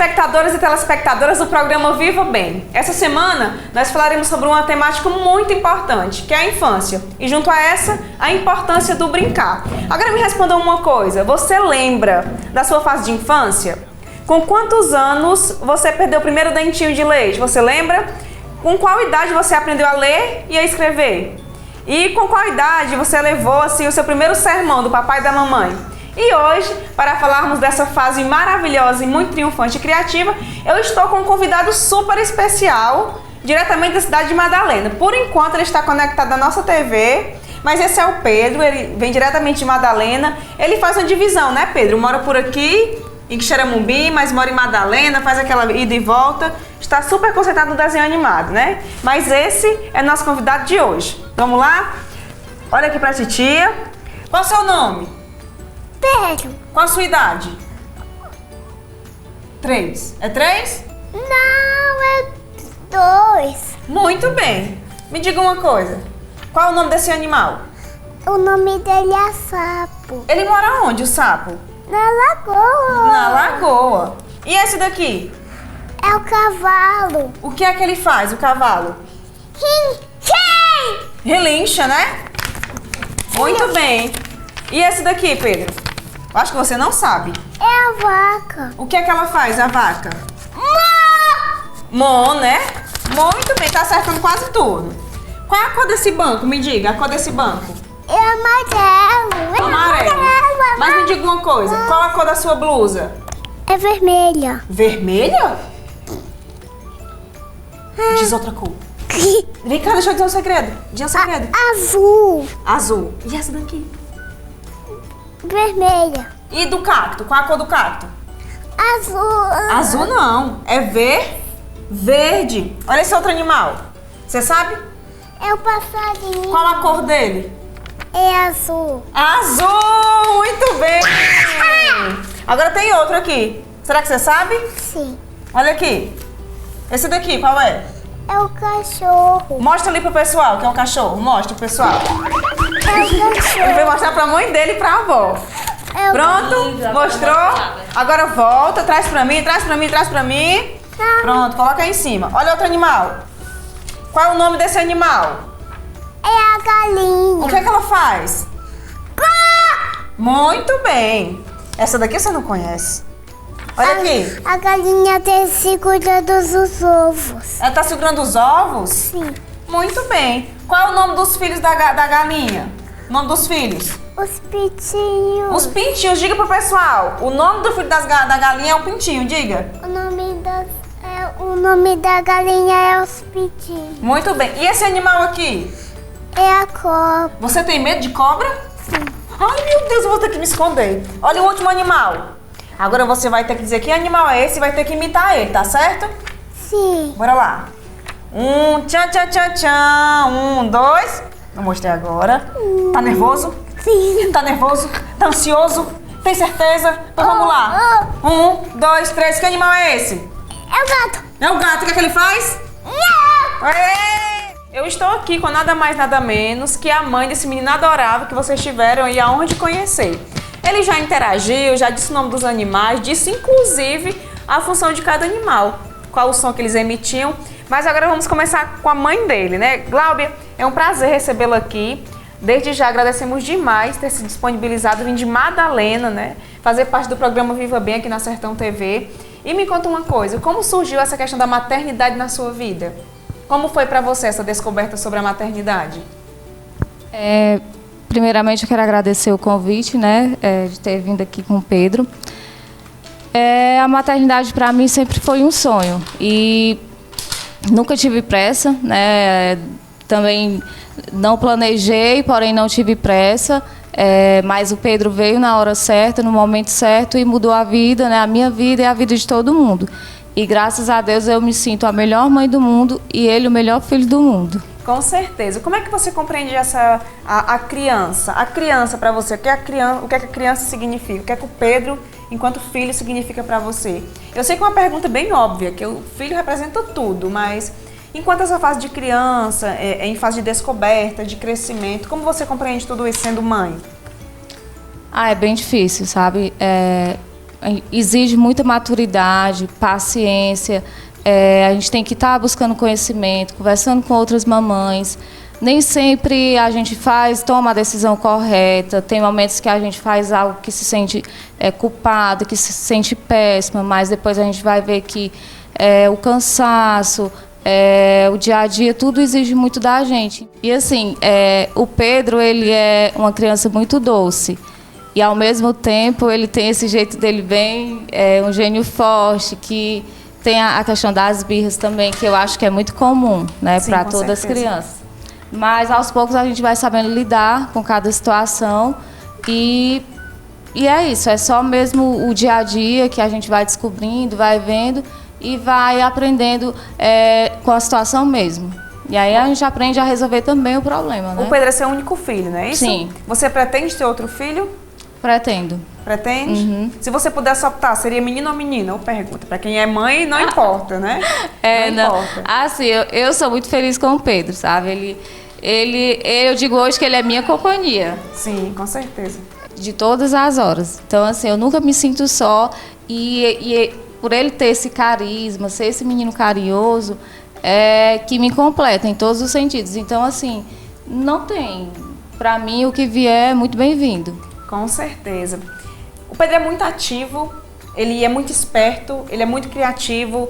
telespectadoras e telespectadoras do programa Viva Bem. Essa semana nós falaremos sobre uma temática muito importante, que é a infância. E junto a essa, a importância do brincar. Agora me responda uma coisa, você lembra da sua fase de infância? Com quantos anos você perdeu o primeiro dentinho de leite? Você lembra? Com qual idade você aprendeu a ler e a escrever? E com qual idade você levou assim, o seu primeiro sermão do papai e da mamãe? E hoje, para falarmos dessa fase maravilhosa e muito triunfante e criativa, eu estou com um convidado super especial, diretamente da cidade de Madalena. Por enquanto ele está conectado na nossa TV, mas esse é o Pedro, ele vem diretamente de Madalena. Ele faz uma divisão, né, Pedro? Mora por aqui, em Quixeramobim, mas mora em Madalena, faz aquela ida e volta. Está super concentrado no desenho animado, né? Mas esse é nosso convidado de hoje. Vamos lá? Olha aqui pra titia. Qual é o seu nome? Pedro. Qual a sua idade? 3. É 3? Não, é 2. Muito bem. Me diga uma coisa. Qual é o nome desse animal? O nome dele é Sapo. Ele mora onde, o sapo? Na lagoa. Na lagoa. E esse daqui? É o cavalo. O que é que ele faz, o cavalo? Relincha, né? Muito bem. E esse daqui, Pedro? Eu acho que você não sabe. É a vaca. O que é que ela faz, a vaca? Mó, né? Muito bem, tá acertando quase tudo. Qual é a cor desse banco? Me diga, a cor desse banco. É amarelo. Amarelo. Mas me diga uma coisa, qual a cor da sua blusa? É vermelha. Vermelha? Diz outra cor. Vem cá, deixa eu dizer um segredo. Diz um segredo. Azul. Azul. E essa daqui? Vermelha. E do cacto? Qual a cor do cacto? Azul. Azul não. É verde. Olha esse outro animal. Você sabe? É o passarinho. Qual a cor dele? É azul. Azul! Muito bem! Agora tem outro aqui. Será que você sabe? Sim. Olha aqui. Esse daqui, qual é? É o cachorro. Mostra ali pro pessoal que é o cachorro. Mostra pro pessoal. É o cachorro. Ele vai mostrar pra mãe dele e pra avó. É o Pronto? Mostrou? Agora volta, traz pra mim, traz pra mim, traz pra mim. Pronto, coloca aí em cima. Olha outro animal. Qual é o nome desse animal? É a galinha. O que é que ela faz? Muito bem. Essa daqui você não conhece. Olha aqui. A galinha tem segurando os ovos. Ela tá segurando os ovos? Sim. Muito bem. Qual é o nome dos filhos da galinha? O nome dos filhos? Os pintinhos. Os pintinhos. Diga pro pessoal. O nome do filho da galinha é o pintinho. Diga. O nome da galinha é os pintinhos. Muito bem. E esse animal aqui? É a cobra. Você tem medo de cobra? Sim. Ai, meu Deus, eu vou ter que me esconder. Olha o último animal. Agora você vai ter que dizer que animal é esse e vai ter que imitar ele, tá certo? Sim. Bora lá. Tchan, tchan, tchan, tchan. 1, 2. Não mostrei agora. Tá nervoso? Sim. Tá nervoso? Tá ansioso? Tem certeza? Então vamos lá. 1, 2, 3. Que animal é esse? É o gato. É o gato. O que é que ele faz? Não. Aê! Eu estou aqui com nada mais, nada menos que a mãe desse menino adorável que vocês tiveram aí a honra de conhecer. Ele já interagiu, já disse o nome dos animais, disse inclusive a função de cada animal, qual o som que eles emitiam. Mas agora vamos começar com a mãe dele, né? Gláubia, é um prazer recebê-la aqui. Desde já agradecemos demais ter se disponibilizado, vir de Madalena, né? Fazer parte do programa Viva Bem aqui na Sertão TV. E me conta uma coisa, como surgiu essa questão da maternidade na sua vida? Como foi para você essa descoberta sobre a maternidade? Primeiramente, eu quero agradecer o convite, né, de ter vindo aqui com o Pedro. A maternidade, para mim, sempre foi um sonho. E nunca tive pressa, né? Também não planejei, porém não tive pressa. Mas o Pedro veio na hora certa, no momento certo, e mudou a vida, né? A minha vida e a vida de todo mundo. E graças a Deus eu me sinto a melhor mãe do mundo e ele o melhor filho do mundo. Com certeza. Como é que você compreende a criança? A criança para você, o que é que a criança significa? O que é que o Pedro, enquanto filho, significa para você? Eu sei que é uma pergunta bem óbvia, que o filho representa tudo, mas enquanto essa fase de criança, em fase de descoberta, de crescimento, como você compreende tudo isso sendo mãe? É bem difícil, sabe? exige muita maturidade, paciência. A gente tem que estar buscando conhecimento, conversando com outras mamães. Nem sempre a gente toma a decisão correta. Tem momentos que a gente faz algo que se sente culpado, que se sente péssima, mas depois a gente vai ver que o cansaço, o dia a dia, tudo exige muito da gente. E assim, o Pedro, ele é uma criança muito doce. E ao mesmo tempo ele tem esse jeito dele bem, um gênio forte, que tem a questão das birras também, que eu acho que é muito comum, né, para todas as crianças. Mas aos poucos a gente vai sabendo lidar com cada situação e é isso, é só mesmo o dia a dia que a gente vai descobrindo, vai vendo e vai aprendendo com a situação mesmo. E aí a gente aprende a resolver também o problema, né? O Pedro é seu único filho, não é isso? Sim. Você pretende ter outro filho? Pretendo. Pretende? Uhum. Se você pudesse optar, seria menino ou menina? Eu pergunto. Para quem é mãe, não importa, né? Não importa. Assim, eu sou muito feliz com o Pedro, sabe? Eu digo hoje que ele é minha companhia. Sim, com certeza. De todas as horas. Então, assim, eu nunca me sinto só. E por ele ter esse carisma, ser esse menino carinhoso, que me completa em todos os sentidos. Então, assim, não tem. Para mim, o que vier é muito bem-vindo. Com certeza. O Pedro é muito ativo, ele é muito esperto, ele é muito criativo.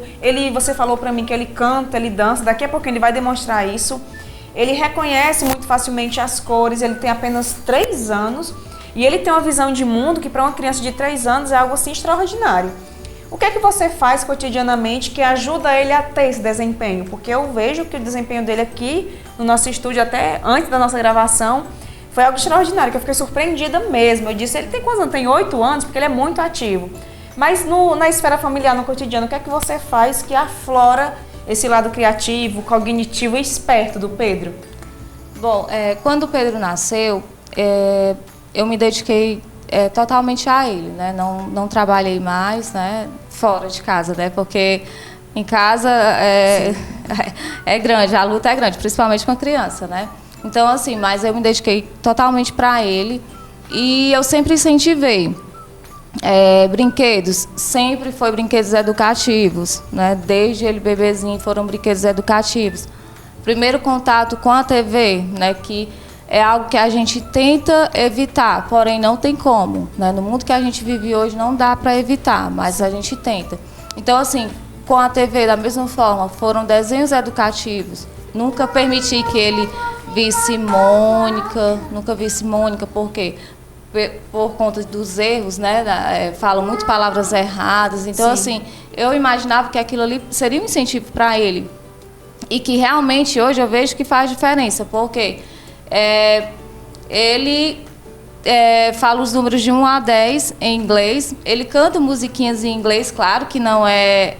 Você falou para mim que ele canta, ele dança, daqui a pouco ele vai demonstrar isso. Ele reconhece muito facilmente as cores, ele tem apenas 3 anos e ele tem uma visão de mundo que para uma criança de 3 anos é algo assim extraordinário. O que é que você faz cotidianamente que ajuda ele a ter esse desempenho? Porque eu vejo que o desempenho dele aqui no nosso estúdio, até antes da nossa gravação, foi algo extraordinário, que eu fiquei surpreendida mesmo. Eu disse, ele tem quantos anos? Tem 8 anos, porque ele é muito ativo. Mas na esfera familiar, no cotidiano, o que é que você faz que aflora esse lado criativo, cognitivo e esperto do Pedro? Bom, quando o Pedro nasceu, eu me dediquei totalmente a ele, né? Não trabalhei mais, né? Fora de casa, né? Porque em casa é grande, a luta é grande, principalmente com a criança, né? Então, assim, mas eu me dediquei totalmente para ele e eu sempre incentivei. Brinquedos, sempre foi brinquedos educativos, né? Desde ele bebezinho foram brinquedos educativos. Primeiro contato com a TV, né? Que é algo que a gente tenta evitar, porém não tem como, né? No mundo que a gente vive hoje não dá para evitar, mas a gente tenta. Então, assim, com a TV, da mesma forma, foram desenhos educativos. Nunca permiti que ele visse Mônica, por quê? Por conta dos erros, né? Falam muito palavras erradas. Então, assim, eu imaginava que aquilo ali seria um incentivo para ele. E que realmente hoje eu vejo que faz diferença, porque ele fala os números de 1 a 10 em inglês, ele canta musiquinhas em inglês, claro que não é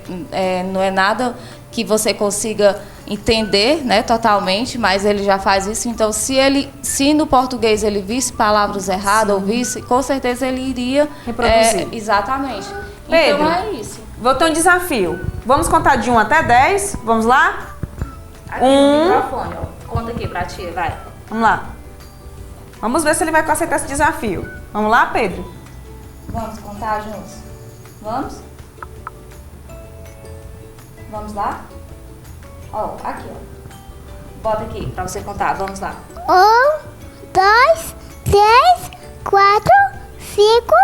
nada que você consiga entender, né, totalmente, mas ele já faz isso. Então, se no português ele visse palavras erradas, ouvisse, com certeza ele iria reproduzir. Exatamente. Pedro, então é isso. Vou ter um desafio. Vamos contar de 1 até 10. Vamos lá? Aqui no microfone, ó. Conta aqui pra tia, vai. Vamos lá. Vamos ver se ele vai aceitar esse desafio. Vamos lá, Pedro? Vamos contar juntos? Vamos? Vamos lá? Ó, aqui, ó. Bota aqui pra você contar. Vamos lá. 1, 2, 3, 4, 5,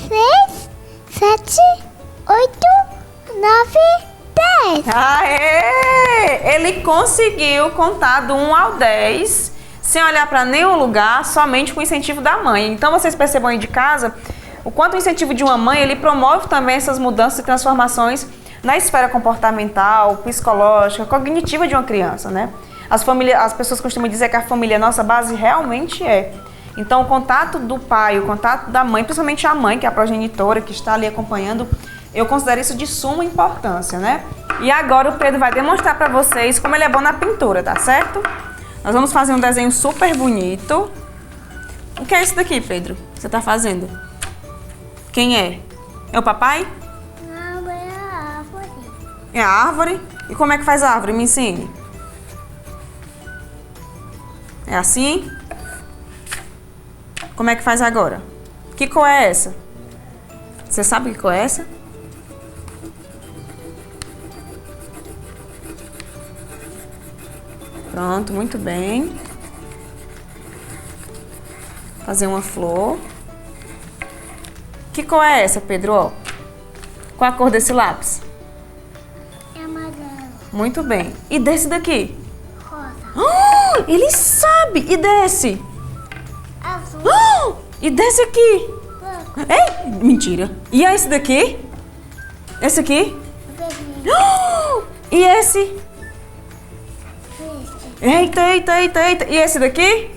6, 7, 8, 9, 10. Aê! Ele conseguiu contar do 1 ao 10 sem olhar para nenhum lugar, somente com o incentivo da mãe. Então vocês percebam aí de casa o quanto o incentivo de uma mãe ele promove também essas mudanças e transformações na esfera comportamental, psicológica, cognitiva de uma criança, né? As pessoas costumam dizer que a família é a nossa base, realmente é. Então o contato do pai, o contato da mãe, principalmente a mãe, que é a progenitora, que está ali acompanhando, eu considero isso de suma importância, né? E agora o Pedro vai demonstrar para vocês como ele é bom na pintura, tá certo? Nós vamos fazer um desenho super bonito. O que é isso daqui, Pedro? Você tá fazendo? Quem é? É o papai? Não, é a árvore. É a árvore? E como é que faz a árvore? Me ensine. É assim? Como é que faz agora? Que cor é essa? Você sabe que cor é essa? Pronto, muito bem. Fazer uma flor. Que cor é essa, Pedro? Ó, qual a cor desse lápis? É amarelo. Muito bem. E desse daqui? Rosa. Oh, ele sabe! E desse? Azul. Oh, e desse aqui? Branco. Ei, mentira. E esse daqui? Esse aqui? Vermelho. Oh, e esse? Verde. Eita. E esse daqui?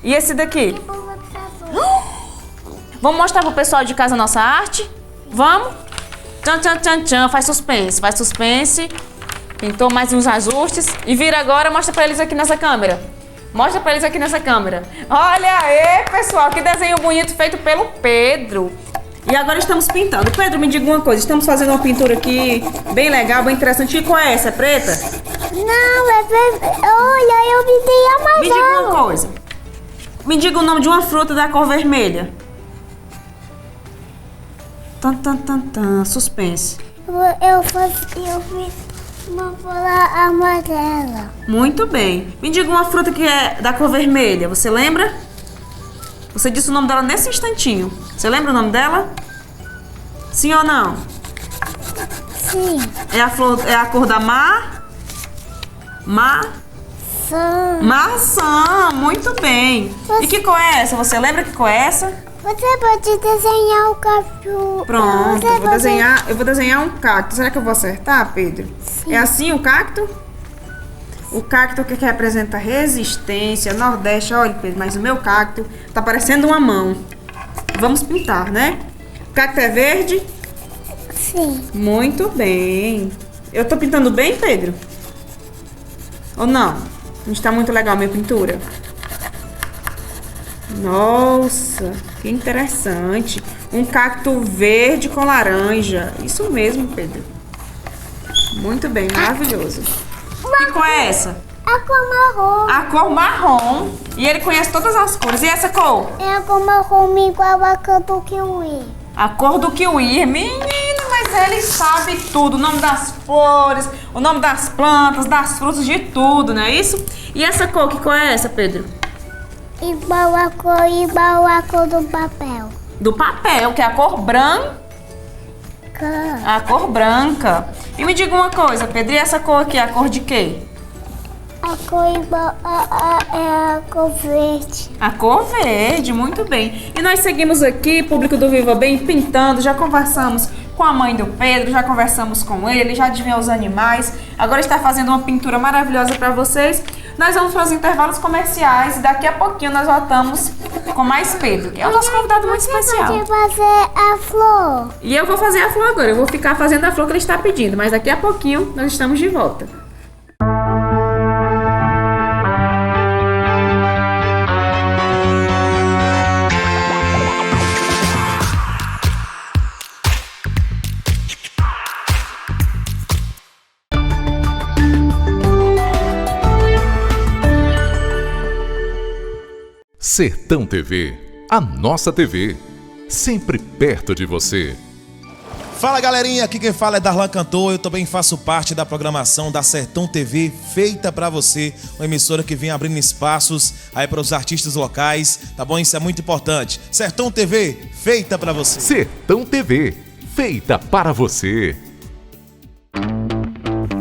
E esse daqui? E o lápis azul. Vamos mostrar pro pessoal de casa a nossa arte? Vamos? Tchan. Faz suspense. Pintou mais uns ajustes. E vira agora, mostra pra eles aqui nessa câmera. Olha aí, pessoal, que desenho bonito feito pelo Pedro. E agora estamos pintando. Pedro, me diga uma coisa. Estamos fazendo uma pintura aqui bem legal, bem interessante. E qual é essa? É preta? Não, é vermelho. Olha, eu me dei amarelo. Me diga uma coisa. Me diga o nome de uma fruta da cor vermelha. Suspense. Eu fiz uma bola amarela. Muito bem. Me diga uma fruta que é da cor vermelha. Você lembra? Você disse o nome dela nesse instantinho. Você lembra o nome dela? Sim ou não? Sim. É a cor da maçã. Muito bem. E que cor é essa? Você lembra que cor é essa? Você pode desenhar o cacto. Pronto, eu vou desenhar um cacto. Será que eu vou acertar, Pedro? Sim. É assim o cacto? O cacto que representa resistência, Nordeste. Olha, Pedro, mas o meu cacto tá parecendo uma mão. Vamos pintar, né? O cacto é verde? Sim. Muito bem. Eu tô pintando bem, Pedro? Ou não? Não está muito legal a minha pintura? Nossa, que interessante. Um cacto verde com laranja. Isso mesmo, Pedro. Muito bem, maravilhoso. Que cor é essa? A cor marrom. A cor marrom. E ele conhece todas as cores. E essa cor? É a cor marrom igual a cor do kiwi. A cor do kiwi. Menino, mas ele sabe tudo. O nome das flores, o nome das plantas, das frutas, de tudo, não é isso? E essa cor, que cor é essa, Pedro? Igual a cor do papel. Do papel, que é a cor branca. A cor branca. E me diga uma coisa, Pedro, e essa cor aqui é a cor de quê? A cor igual é a cor verde. A cor verde, muito bem. E nós seguimos aqui, público do Viva Bem, pintando. Já conversamos com a mãe do Pedro, já conversamos com ele, já adivinhou os animais. Agora está fazendo uma pintura maravilhosa para vocês. Nós vamos para os intervalos comerciais e daqui a pouquinho nós voltamos com mais Pedro, que é o nosso convidado muito especial. Você pode fazer a flor. E eu vou fazer a flor agora, eu vou ficar fazendo a flor que ele está pedindo, mas daqui a pouquinho nós estamos de volta. Sertão TV, a nossa TV, sempre perto de você. Fala galerinha, aqui quem fala é Darlan Cantor. Eu também faço parte da programação da Sertão TV, feita pra você, uma emissora que vem abrindo espaços aí para os artistas locais, tá bom? Isso é muito importante. Sertão TV, feita pra você. Sertão TV, feita para você.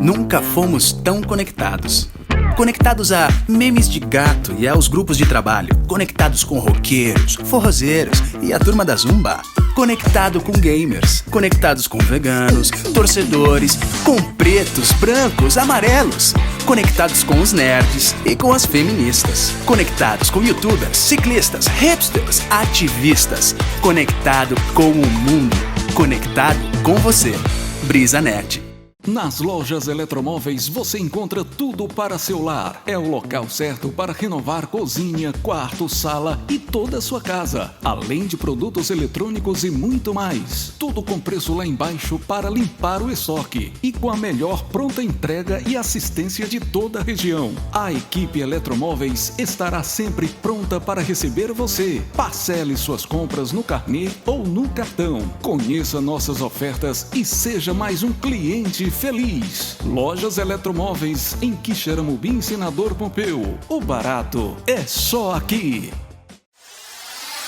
Nunca fomos tão conectados. Conectados a memes de gato e aos grupos de trabalho. Conectados com roqueiros, forrozeiros e a turma da Zumba. Conectado com gamers. Conectados com veganos, torcedores, com pretos, brancos, amarelos. Conectados com os nerds e com as feministas. Conectados com youtubers, ciclistas, hipsters, ativistas. Conectado com o mundo. Conectado com você. Brisa Net. Nas lojas Eletromóveis você encontra tudo para seu lar. É o local certo para renovar cozinha, quarto, sala e toda a sua casa. Além de produtos eletrônicos e muito mais. Tudo com preço lá embaixo para limpar o estoque. E com a melhor pronta entrega e assistência de toda a região. A equipe Eletromóveis estará sempre pronta para receber você. Parcele suas compras no carnê ou no cartão. Conheça nossas ofertas e seja mais um cliente feliz. Lojas Eletromóveis em Quixeramobim, Senador Pompeu. O barato é só aqui.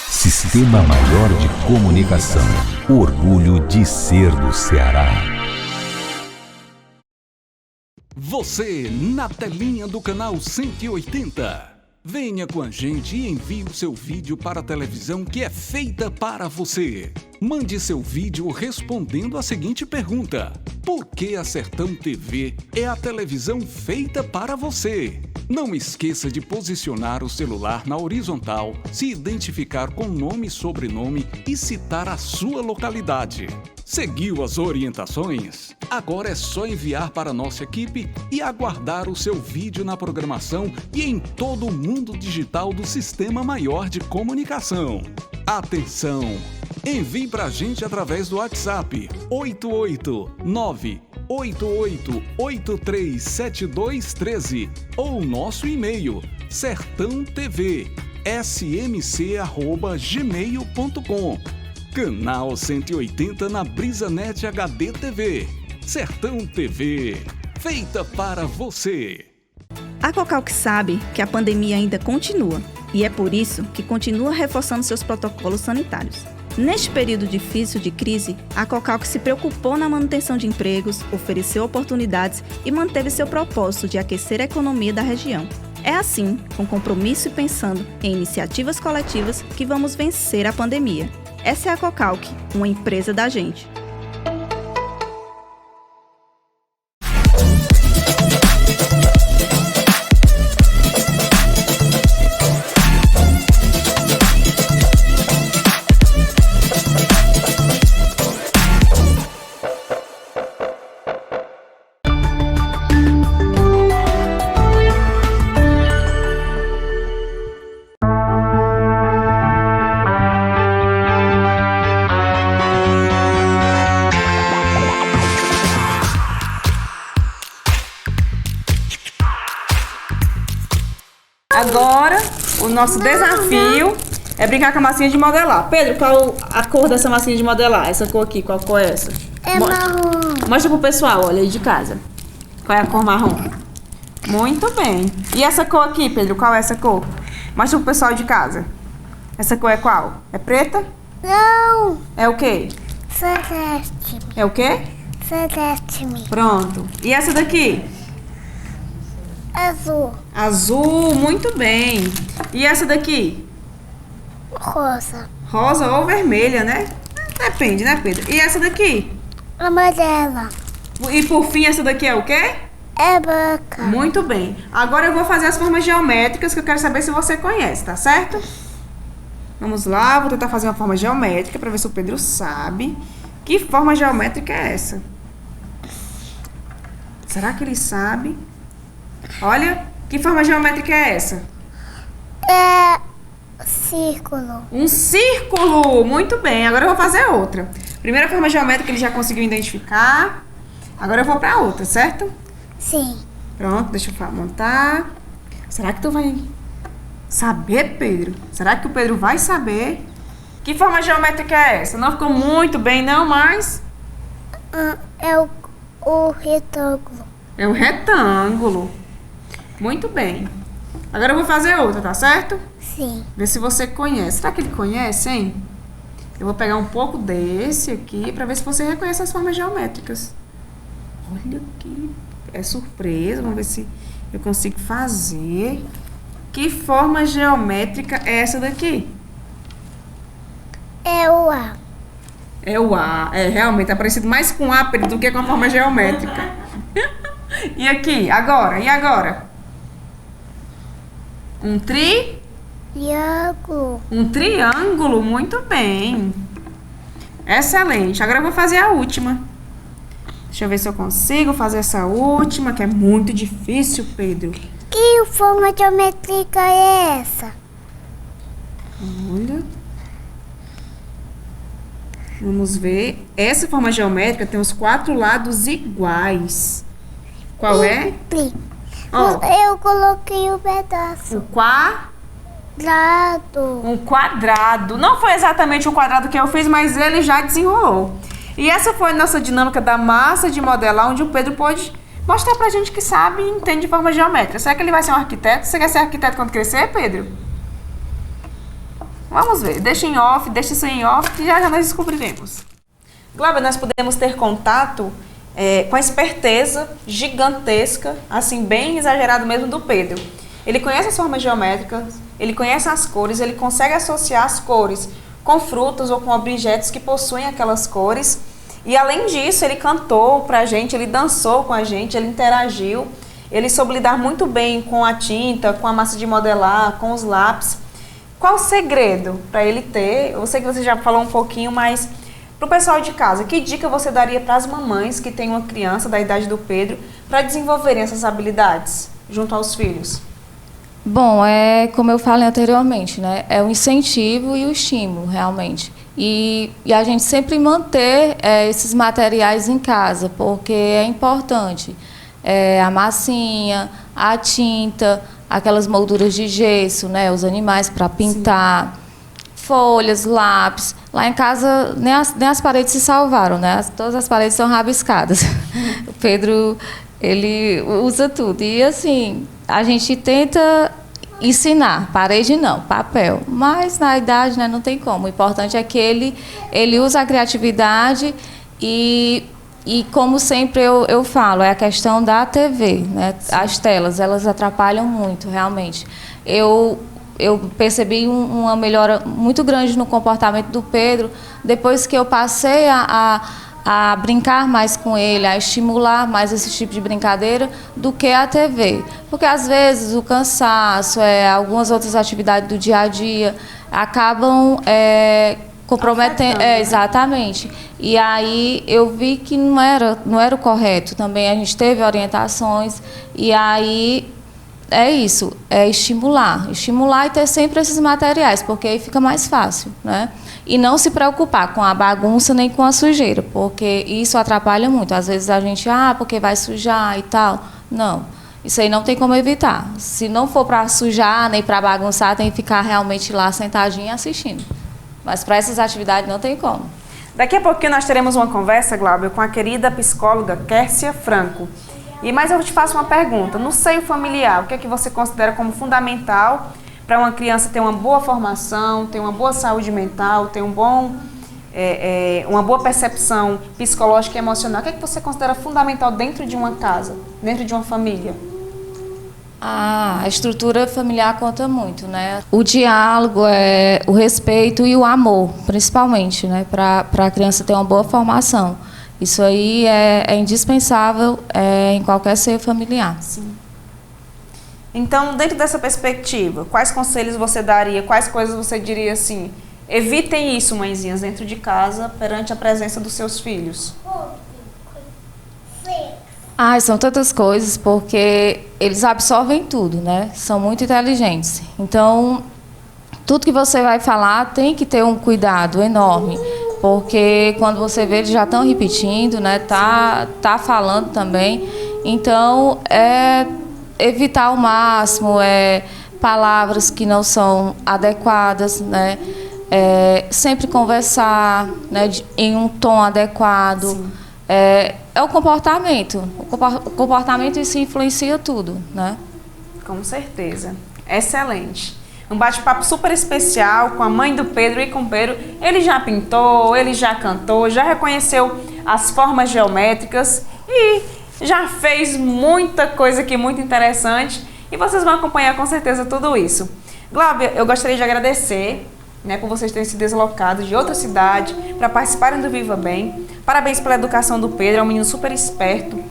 Sistema Maior de Comunicação. Orgulho de ser do Ceará. Você na telinha do canal 180. Venha com a gente e envie o seu vídeo para a televisão que é feita para você. Mande seu vídeo respondendo a seguinte pergunta: por que a Sertão TV é a televisão feita para você? Não esqueça de posicionar o celular na horizontal, se identificar com nome e sobrenome e citar a sua localidade. Seguiu as orientações? Agora é só enviar para a nossa equipe e aguardar o seu vídeo na programação e em todo o mundo digital do Sistema Maior de Comunicação. Atenção! Envie para a gente através do WhatsApp 88988837213 ou nosso e-mail sertãotv.smc@gmail.com. Canal 180 na BrisaNet HD TV. Sertão TV, feita para você. A Cocalc sabe que a pandemia ainda continua e é por isso que continua reforçando seus protocolos sanitários. Neste período difícil de crise, a Cocalc se preocupou na manutenção de empregos, ofereceu oportunidades e manteve seu propósito de aquecer a economia da região. É assim, com compromisso e pensando em iniciativas coletivas, que vamos vencer a pandemia. Essa é a Cocalc, uma empresa da gente. Agora, o nosso desafio é brincar com a massinha de modelar. Pedro, qual a cor dessa massinha de modelar? Essa cor aqui, qual cor é essa? É marrom. Mostra pro pessoal, olha aí de casa. Qual é a cor marrom? Muito bem. E essa cor aqui, Pedro, qual é essa cor? Mostra pro pessoal de casa. Essa cor é qual? É preta? Não. É o quê? Celeste. É o quê? Celeste. Pronto. E essa daqui? Azul. Azul, muito bem. E essa daqui? Rosa. Rosa ou vermelha, né? Depende, né, Pedro? E essa daqui? Amarela. E por fim, essa daqui é o quê? É branca. Muito bem. Agora eu vou fazer as formas geométricas que eu quero saber se você conhece, tá certo? Vamos lá, vou tentar fazer uma forma geométrica para ver se o Pedro sabe. Que forma geométrica é essa? Será que ele sabe? Olha, que forma geométrica é essa? É círculo. Um círculo! Muito bem, agora eu vou fazer outra. Primeira forma geométrica ele já conseguiu identificar. Agora eu vou para outra, certo? Sim. Pronto, deixa eu montar. Será que tu vai saber, Pedro? Será que o Pedro vai saber? Que forma geométrica é essa? Não ficou muito bem não, mas... É o retângulo. É um retângulo. Muito bem. Agora eu vou fazer outra, tá certo? Sim. Vê se você conhece. Será que ele conhece, hein? Eu vou pegar um pouco desse aqui pra ver se você reconhece as formas geométricas. Olha que é surpresa. Vamos ver se eu consigo fazer. Que forma geométrica é essa daqui? É o A. É o A. É, realmente, tá parecido mais com A, Pedro, do que com a forma geométrica. E aqui, agora? E agora? Um triângulo. Um triângulo, muito bem. Excelente. Agora eu vou fazer a última. Deixa eu ver se eu consigo fazer essa última, que é muito difícil, Pedro. Que forma geométrica é essa? Olha. Vamos ver. Essa forma geométrica tem os 4 lados iguais. Qual é? Ó, Eu coloquei o pedaço. Um quadrado. Não foi exatamente um quadrado que eu fiz, mas ele já desenrolou. E essa foi a nossa dinâmica da massa de modelar, onde o Pedro pôde mostrar pra gente que sabe e entende de forma geométrica. Será que ele vai ser um arquiteto? Você quer ser arquiteto quando crescer, Pedro? Vamos ver. Deixa isso em off, que já nós descobriremos. Glauber, nós podemos ter contato com a esperteza gigantesca, assim, bem exagerado mesmo, do Pedro. Ele conhece as formas geométricas, ele conhece as cores, ele consegue associar as cores com frutas ou com objetos que possuem aquelas cores. E além disso, ele cantou pra gente, ele dançou com a gente, ele interagiu, ele soube lidar muito bem com a tinta, com a massa de modelar, com os lápis. Qual o segredo para ele ter? Eu sei que você já falou um pouquinho, mas para o pessoal de casa, que dica você daria para as mamães que têm uma criança da idade do Pedro para desenvolverem essas habilidades junto aos filhos? Bom, como eu falei anteriormente, né? É o incentivo e o estímulo, realmente. E a gente sempre manter esses materiais em casa, porque é importante. A massinha, a tinta, aquelas molduras de gesso, né? Os animais para pintar, folhas, lápis. Lá em casa, nem as paredes se salvaram, né? Todas as paredes são rabiscadas. O Pedro, ele usa tudo. E, assim, a gente tenta ensinar, parede não, papel. Mas, na idade, né, não tem como. O importante é que ele usa a criatividade e como sempre eu falo, é a questão da TV, né? As telas, elas atrapalham muito, realmente. Eu percebi uma melhora muito grande no comportamento do Pedro depois que eu passei a brincar mais com ele, a estimular mais esse tipo de brincadeira do que a TV. Porque, às vezes, o cansaço, algumas outras atividades do dia a dia acabam comprometendo. Exatamente. E aí eu vi que não era o correto. Também a gente teve orientações e aí é isso, estimular e ter sempre esses materiais, porque aí fica mais fácil, né? E não se preocupar com a bagunça nem com a sujeira, porque isso atrapalha muito. Às vezes a gente, porque vai sujar e tal. Não, isso aí não tem como evitar. Se não for para sujar nem para bagunçar, tem que ficar realmente lá sentadinho assistindo. Mas para essas atividades não tem como. Daqui a pouquinho nós teremos uma conversa, Glauber, com a querida psicóloga Kércia Franco. Mas eu te faço uma pergunta. No seio familiar, o que é que você considera como fundamental para uma criança ter uma boa formação, ter uma boa saúde mental, ter uma boa percepção psicológica e emocional? O que é que você considera fundamental dentro de uma casa, dentro de uma família? A estrutura familiar conta muito, né? O diálogo, o respeito e o amor, principalmente, né? Para a criança ter uma boa formação. Isso aí é indispensável em qualquer seio familiar. Sim. Então, dentro dessa perspectiva, quais conselhos você daria, quais coisas você diria assim, evitem isso, mãezinhas, dentro de casa, perante a presença dos seus filhos? São tantas coisas, porque eles absorvem tudo, né? São muito inteligentes. Então, tudo que você vai falar tem que ter um cuidado enorme, porque quando você vê, eles já estão repetindo, né? Tá falando também. Então, evitar ao máximo palavras que não são adequadas, né? Sempre conversar, né, em um tom adequado. Sim. É o comportamento. O comportamento isso influencia tudo, né? Com certeza. Excelente. Um bate-papo super especial com a mãe do Pedro e com o Pedro. Ele já pintou, ele já cantou, já reconheceu as formas geométricas e já fez muita coisa aqui muito interessante. E vocês vão acompanhar com certeza tudo isso. Glauber, eu gostaria de agradecer, né, por vocês terem se deslocado de outra cidade para participarem do Viva Bem. Parabéns pela educação do Pedro, é um menino super esperto.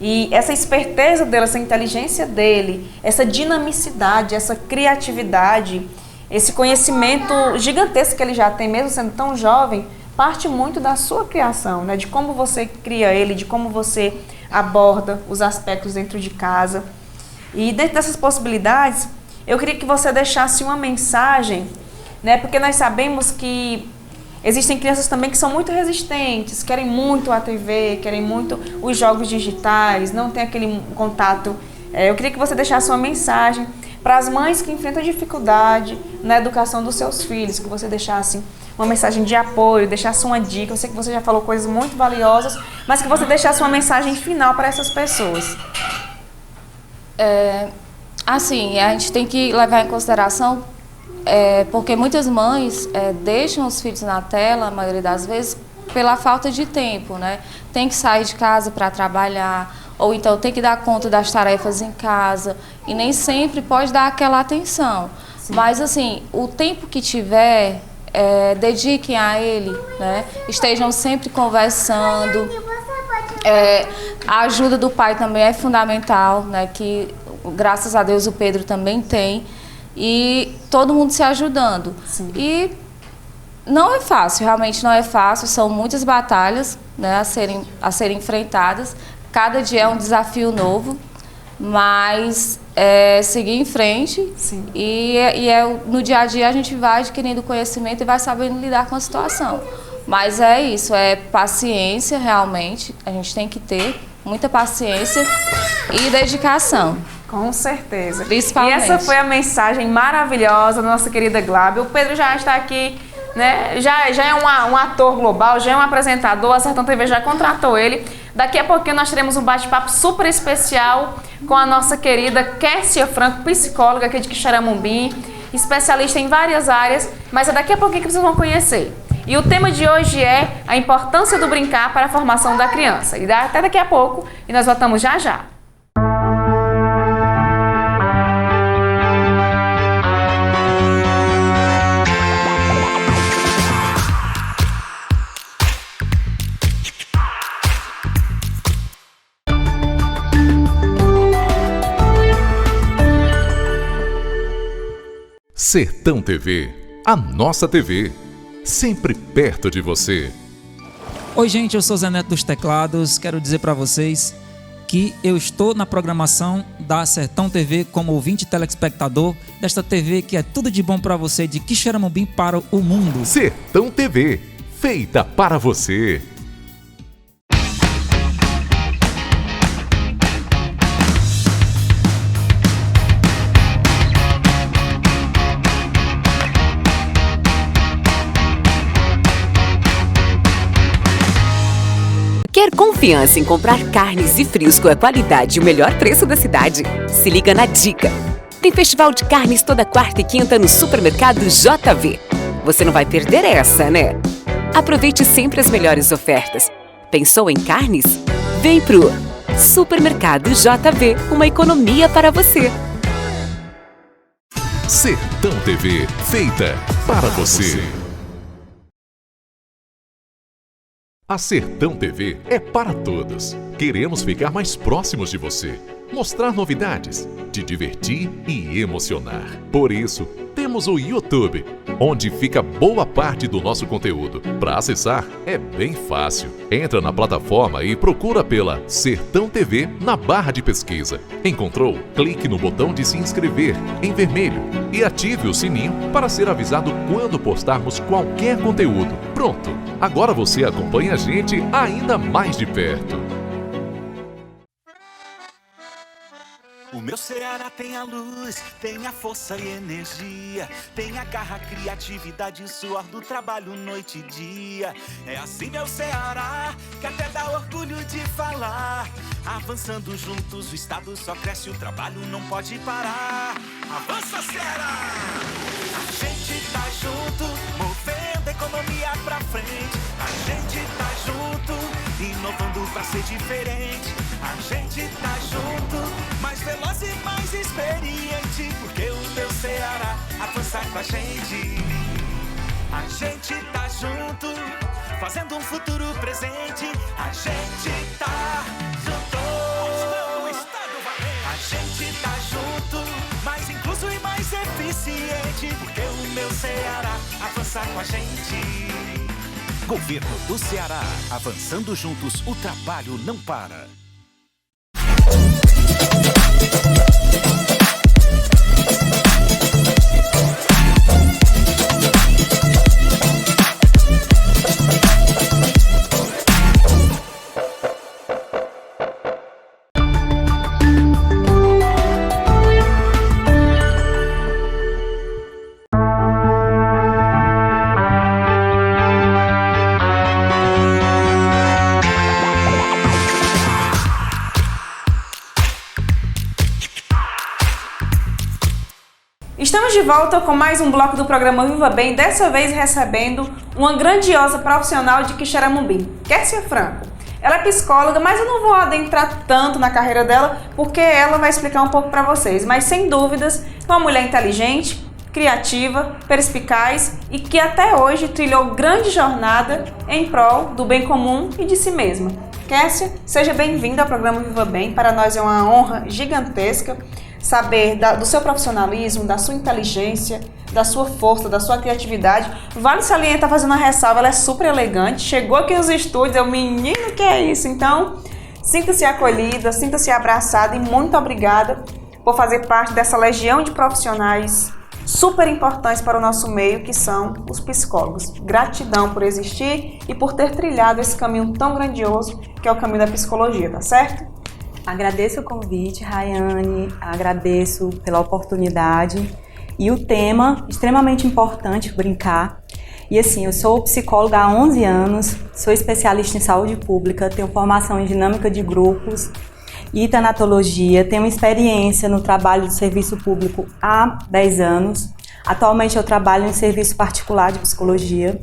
E essa esperteza dele, essa inteligência dele, essa dinamicidade, essa criatividade, esse conhecimento gigantesco que ele já tem, mesmo sendo tão jovem, parte muito da sua criação, né? De como você cria ele, de como você aborda os aspectos dentro de casa. E dentro dessas possibilidades, eu queria que você deixasse uma mensagem, né? Porque nós sabemos que existem crianças também que são muito resistentes, querem muito a TV, querem muito os jogos digitais, não tem aquele contato. Eu queria que você deixasse uma mensagem para as mães que enfrentam dificuldade na educação dos seus filhos, que você deixasse uma mensagem de apoio, deixasse uma dica. Eu sei que você já falou coisas muito valiosas, mas que você deixasse uma mensagem final para essas pessoas. Assim, a gente tem que levar em consideração, porque muitas mães deixam os filhos na tela, a maioria das vezes, pela falta de tempo, né? Tem que sair de casa para trabalhar, ou então tem que dar conta das tarefas em casa, e nem sempre pode dar aquela atenção. Sim. Mas, assim, o tempo que tiver, dediquem a ele, né? Estejam sempre conversando. A ajuda do pai também é fundamental, né? Que, graças a Deus, o Pedro também tem. E todo mundo se ajudando. Sim. E não é fácil, realmente não é fácil. São muitas batalhas, né, a serem enfrentadas. Cada dia é um desafio novo, mas seguir em frente. Sim. E no dia a dia a gente vai adquirindo conhecimento e vai sabendo lidar com a situação. Mas é isso, é paciência realmente, a gente tem que ter muita paciência e dedicação. Com certeza. Principalmente. E essa foi a mensagem maravilhosa da nossa querida Glábia. O Pedro já está aqui, né? Já é um ator global, já é um apresentador, a Sertão TV já contratou ele. Daqui a pouquinho nós teremos um bate-papo super especial com a nossa querida Kessia Franco, psicóloga aqui de Quixeramobim, especialista em várias áreas, mas é daqui a pouquinho que vocês vão conhecer. E o tema de hoje é a importância do brincar para a formação da criança. E até daqui a pouco, e nós voltamos já já. Sertão TV, a nossa TV, sempre perto de você. Oi gente, eu sou Zé Neto dos Teclados, quero dizer para vocês que eu estou na programação da Sertão TV como ouvinte telespectador desta TV que é tudo de bom para você, de Quixeramobim para o mundo. Sertão TV, feita para você. Quer confiança em comprar carnes e frios com a qualidade e o melhor preço da cidade? Se liga na dica! Tem festival de carnes toda quarta e quinta no Supermercado JV. Você não vai perder essa, né? Aproveite sempre as melhores ofertas. Pensou em carnes? Vem pro Supermercado JV, uma economia para você. Sertão TV, feita para você. A Sertão TV é para todos. Queremos ficar mais próximos de você, mostrar novidades, te divertir e emocionar. Por isso, temos o YouTube, onde fica boa parte do nosso conteúdo. Para acessar, é bem fácil. Entra na plataforma e procura pela Sertão TV na barra de pesquisa. Encontrou? Clique no botão de se inscrever, em vermelho, e ative o sininho para ser avisado quando postarmos qualquer conteúdo. Pronto! Agora você acompanha a gente ainda mais de perto. O meu Ceará tem a luz, tem a força e energia, tem a garra, criatividade e suor do trabalho noite e dia. É assim meu Ceará, que até dá orgulho de falar. Avançando juntos, o estado só cresce, o trabalho não pode parar. Avança, Ceará! A gente tá junto, movendo a economia pra frente. A gente tá junto, inovando pra ser diferente. A gente tá junto, mais veloz e mais experiente, porque o teu Ceará avança com a gente. A gente tá junto, fazendo um futuro presente. A gente tá junto. A gente tá junto, mais incluso e mais eficiente, porque o meu Ceará avança com a gente. Governo do Ceará. Avançando juntos, o trabalho não para. Estamos de volta com mais um bloco do programa Viva Bem, dessa vez recebendo uma grandiosa profissional de Quixeramobim, Kessia Franco. Ela é psicóloga, mas eu não vou adentrar tanto na carreira dela, porque ela vai explicar um pouco para vocês. Mas sem dúvidas, é uma mulher inteligente, criativa, perspicaz e que até hoje trilhou grande jornada em prol do bem comum e de si mesma. Kessia, seja bem-vinda ao programa Viva Bem. Para nós é uma honra gigantesca saber do seu profissionalismo, da sua inteligência, da sua força, da sua criatividade. Vale salientar, fazendo uma ressalva, ela é super elegante, chegou aqui nos estúdios, é o menino que é isso. Então, sinta-se acolhida, sinta-se abraçada e muito obrigada por fazer parte dessa legião de profissionais super importantes para o nosso meio, que são os psicólogos. Gratidão por existir e por ter trilhado esse caminho tão grandioso que é o caminho da psicologia, tá certo? Agradeço o convite, Rayane, agradeço pela oportunidade e o tema extremamente importante, brincar. E assim, eu sou psicóloga há 11 anos, sou especialista em saúde pública, tenho formação em dinâmica de grupos e tanatologia, tenho experiência no trabalho do serviço público há 10 anos. Atualmente eu trabalho em serviço particular de psicologia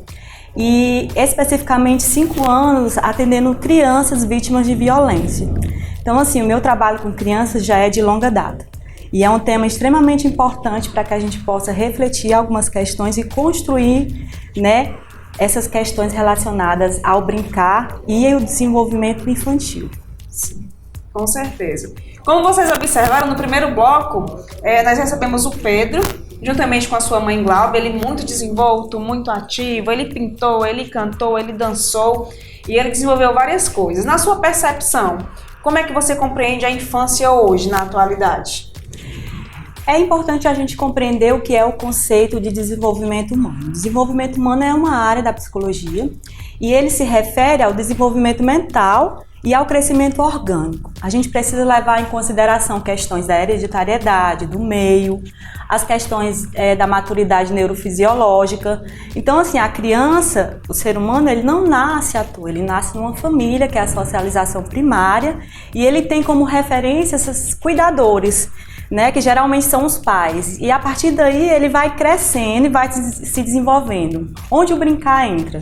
e especificamente 5 anos atendendo crianças vítimas de violência. Então, assim, o meu trabalho com crianças já é de longa data. E é um tema extremamente importante para que a gente possa refletir algumas questões e construir, né, essas questões relacionadas ao brincar e ao desenvolvimento infantil. Sim, com certeza. Como vocês observaram, no primeiro bloco, nós recebemos o Pedro, juntamente com a sua mãe Glauber, ele muito desenvolto, muito ativo, ele pintou, ele cantou, ele dançou e ele desenvolveu várias coisas. Na sua percepção, como é que você compreende a infância hoje, na atualidade? É importante a gente compreender o que é o conceito de desenvolvimento humano. Desenvolvimento humano é uma área da psicologia e ele se refere ao desenvolvimento mental e ao crescimento orgânico. A gente precisa levar em consideração questões da hereditariedade, do meio, as questões da maturidade neurofisiológica. Então, assim, a criança, o ser humano, ele não nasce à toa, ele nasce numa família, que é a socialização primária, e ele tem como referência esses cuidadores, né, que geralmente são os pais. E a partir daí ele vai crescendo e vai se desenvolvendo. Onde o brincar entra?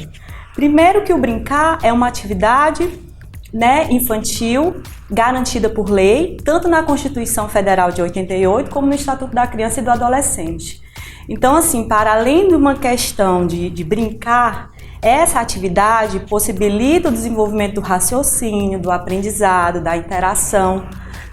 Primeiro que o brincar é uma atividade, né, infantil, garantida por lei, tanto na Constituição Federal de 88, como no Estatuto da Criança e do Adolescente. Então, assim, para além de uma questão de brincar, essa atividade possibilita o desenvolvimento do raciocínio, do aprendizado, da interação,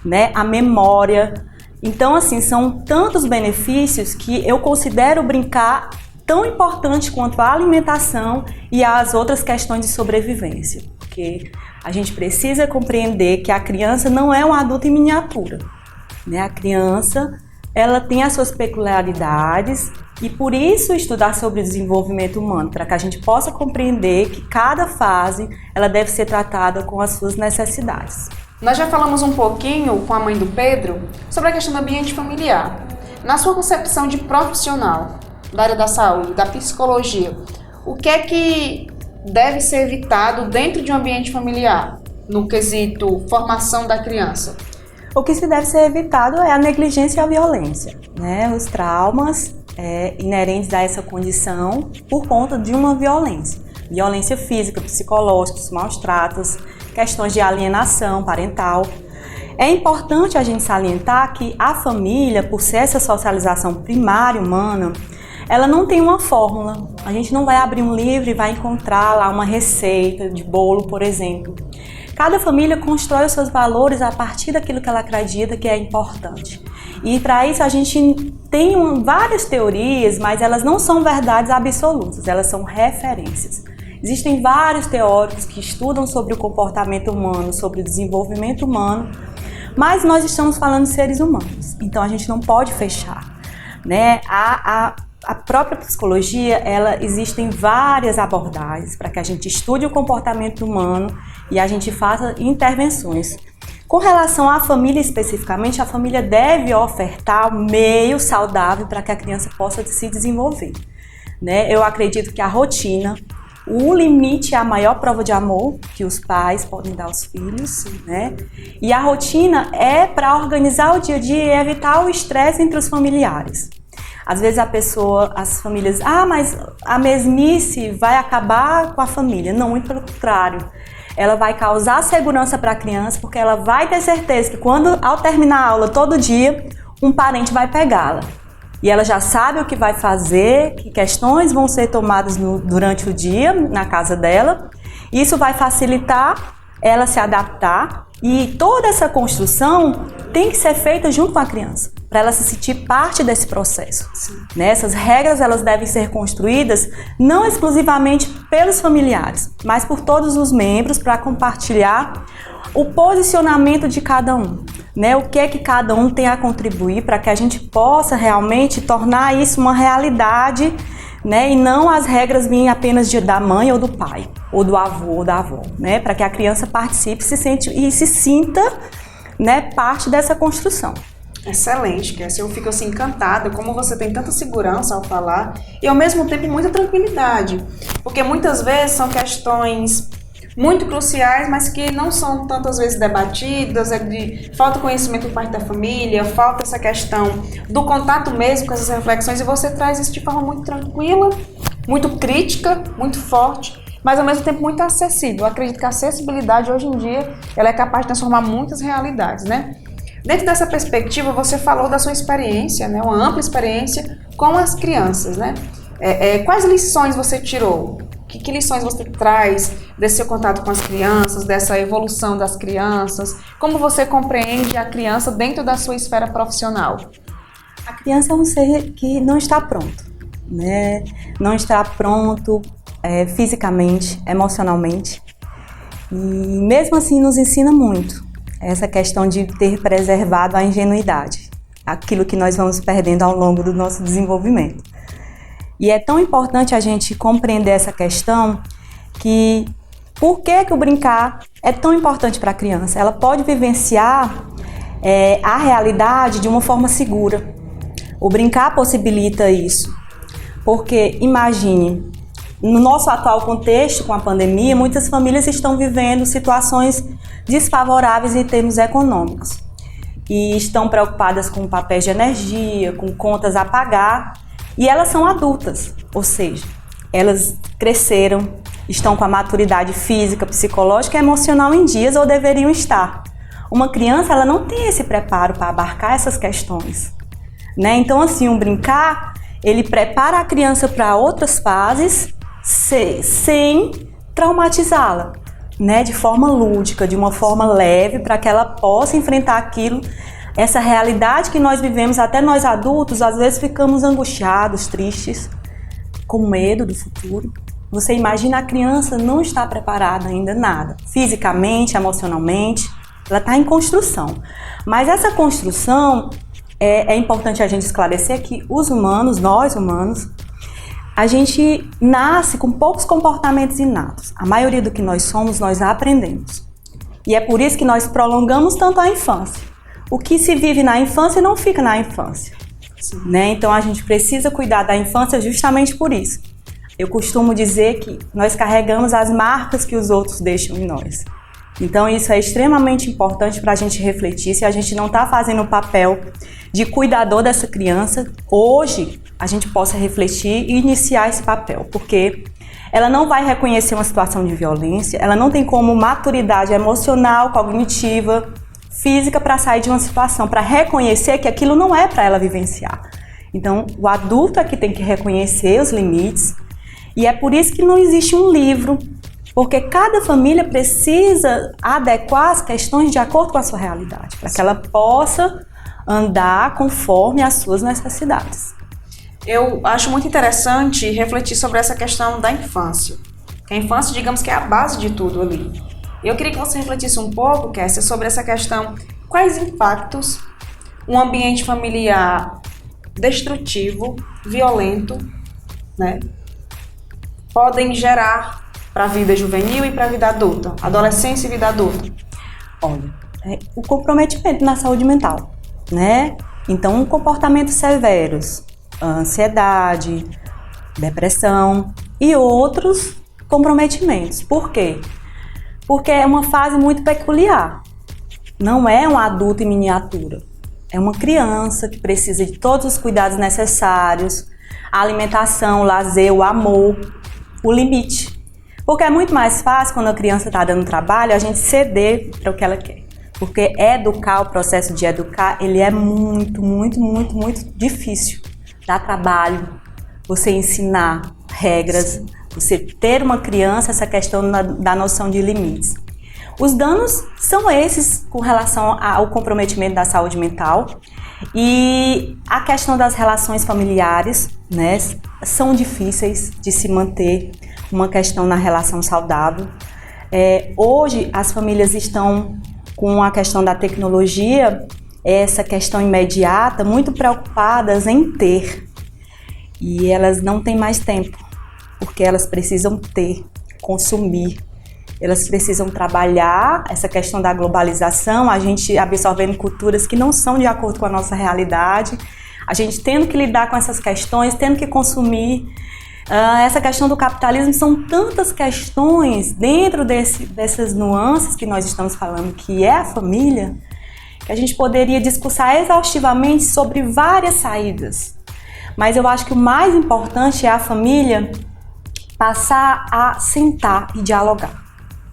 né, a memória. Então, assim, são tantos benefícios que eu considero brincar tão importante quanto a alimentação e as outras questões de sobrevivência, porque a gente precisa compreender que a criança não é um adulto em miniatura, né? A criança, ela tem as suas peculiaridades e por isso estudar sobre o desenvolvimento humano, para que a gente possa compreender que cada fase ela deve ser tratada com as suas necessidades. Nós já falamos um pouquinho com a mãe do Pedro sobre a questão do ambiente familiar. Na sua concepção de profissional da área da saúde, da psicologia, o que é que deve ser evitado dentro de um ambiente familiar, no quesito formação da criança? O que se deve ser evitado é a negligência e a violência, né? Os traumas inerentes a essa condição por conta de uma violência. Violência física, psicológica, os maus tratos, questões de alienação parental. É importante a gente salientar que a família, por ser essa socialização primária humana, ela não tem uma fórmula. A gente não vai abrir um livro e vai encontrar lá uma receita de bolo, por exemplo. Cada família constrói os seus valores a partir daquilo que ela acredita que é importante. E para isso a gente tem várias teorias, mas elas não são verdades absolutas, elas são referências. Existem vários teóricos que estudam sobre o comportamento humano, sobre o desenvolvimento humano, mas nós estamos falando de seres humanos, então a gente não pode fechar, né? A própria psicologia, existem várias abordagens para que a gente estude o comportamento humano e a gente faça intervenções. Com relação à família especificamente, a família deve ofertar um meio saudável para que a criança possa se desenvolver, né? Eu acredito que a rotina, o limite é a maior prova de amor que os pais podem dar aos filhos, né? E a rotina é para organizar o dia a dia e evitar o estresse entre os familiares. Às vezes as famílias, mas a mesmice vai acabar com a família. Não, muito pelo contrário. Ela vai causar segurança para a criança, porque ela vai ter certeza que ao terminar a aula todo dia, um parente vai pegá-la. E ela já sabe o que vai fazer, que questões vão ser tomadas durante o dia na casa dela. Isso vai facilitar ela se adaptar, e toda essa construção tem que ser feita junto com a criança, para ela se sentir parte desse processo. Né? Essas regras elas devem ser construídas não exclusivamente pelos familiares, mas por todos os membros, para compartilhar o posicionamento de cada um. Né? O que é que cada um tem a contribuir para que a gente possa realmente tornar isso uma realidade, né? E não as regras virem apenas da mãe ou do pai, ou do avô ou da avó, né? Para que a criança participe se sinta, né, parte dessa construção. Excelente, Kessia. Eu fico assim encantada como você tem tanta segurança ao falar e ao mesmo tempo muita tranquilidade, porque muitas vezes são questões muito cruciais, mas que não são tantas vezes debatidas, falta conhecimento por parte da família, falta essa questão do contato mesmo com essas reflexões, e você traz isso de forma muito tranquila, muito crítica, muito forte, mas ao mesmo tempo muito acessível. Eu acredito que a acessibilidade hoje em dia ela é capaz de transformar muitas realidades, né? Dentro dessa perspectiva, você falou da sua experiência, né? Uma ampla experiência com as crianças, né? Quais lições você tirou? Que lições você traz desse seu contato com as crianças, dessa evolução das crianças? Como você compreende a criança dentro da sua esfera profissional? A criança é um ser que não está pronto, né? Não está pronto fisicamente, emocionalmente. E mesmo assim nos ensina muito essa questão de ter preservado a ingenuidade, aquilo que nós vamos perdendo ao longo do nosso desenvolvimento. E é tão importante a gente compreender essa questão que por que o brincar é tão importante para a criança? Ela pode vivenciar a realidade de uma forma segura. O brincar possibilita isso. Porque, imagine, no nosso atual contexto com a pandemia, muitas famílias estão vivendo situações desfavoráveis em termos econômicos. E estão preocupadas com papéis de energia, com contas a pagar. E elas são adultas, ou seja, elas cresceram, estão com a maturidade física, psicológica e emocional em dias, ou deveriam estar. Uma criança, ela não tem esse preparo para abarcar essas questões, né? Então, assim, o brincar, ele prepara a criança para outras fases sem traumatizá-la, né? De forma lúdica, de uma forma leve, para que ela possa enfrentar aquilo. Essa realidade que nós vivemos, até nós adultos, às vezes ficamos angustiados, tristes, com medo do futuro. Você imagina, a criança não está preparada ainda nada, fisicamente, emocionalmente, ela está em construção. Mas essa construção, é importante a gente esclarecer que os humanos, nós humanos, a gente nasce com poucos comportamentos inatos. A maioria do que nós somos, nós aprendemos. E é por isso que nós prolongamos tanto a infância. O que se vive na infância não fica na infância, né? Então a gente precisa cuidar da infância justamente por isso. Eu costumo dizer que nós carregamos as marcas que os outros deixam em nós. Então isso é extremamente importante para a gente refletir. Se a gente não está fazendo o papel de cuidador dessa criança, hoje a gente possa refletir e iniciar esse papel, porque ela não vai reconhecer uma situação de violência, ela não tem como maturidade emocional, cognitiva, física para sair de uma situação, para reconhecer que aquilo não é para ela vivenciar. Então, o adulto é que tem que reconhecer os limites, e é por isso que não existe um livro, porque cada família precisa adequar as questões de acordo com a sua realidade, para que ela possa andar conforme as suas necessidades. Eu acho muito interessante refletir sobre essa questão da infância. Que a infância, digamos que é a base de tudo ali. Eu queria que você refletisse um pouco, Kessia, sobre essa questão. Quais impactos um ambiente familiar destrutivo, violento, né, podem gerar para a vida juvenil e para a vida adulta, adolescência e vida adulta? Olha, o comprometimento na saúde mental, né? Então, comportamentos severos, ansiedade, depressão e outros comprometimentos. Por quê? Porque é uma fase muito peculiar. Não é um adulto em miniatura. É uma criança que precisa de todos os cuidados necessários, a alimentação, o lazer, o amor, o limite. Porque é muito mais fácil, quando a criança está dando trabalho, a gente ceder para o que ela quer. Porque educar, o processo de educar, ele é muito difícil. Dá trabalho você ensinar regras, você ter uma criança, essa questão da noção de limites. Os danos são esses com relação ao comprometimento da saúde mental e a questão das relações familiares, né, são difíceis de se manter uma questão na relação saudável. Hoje as famílias estão com a questão da tecnologia, essa questão imediata, muito preocupadas em ter, e elas não têm mais tempo, porque elas precisam ter, consumir. Elas precisam trabalhar essa questão da globalização, a gente absorvendo culturas que não são de acordo com a nossa realidade, a gente tendo que lidar com essas questões, tendo que consumir. Essa questão do capitalismo, são tantas questões dentro dessas nuances que nós estamos falando, que é a família, que a gente poderia discursar exaustivamente sobre várias saídas. Mas eu acho que o mais importante é a família passar a sentar e dialogar.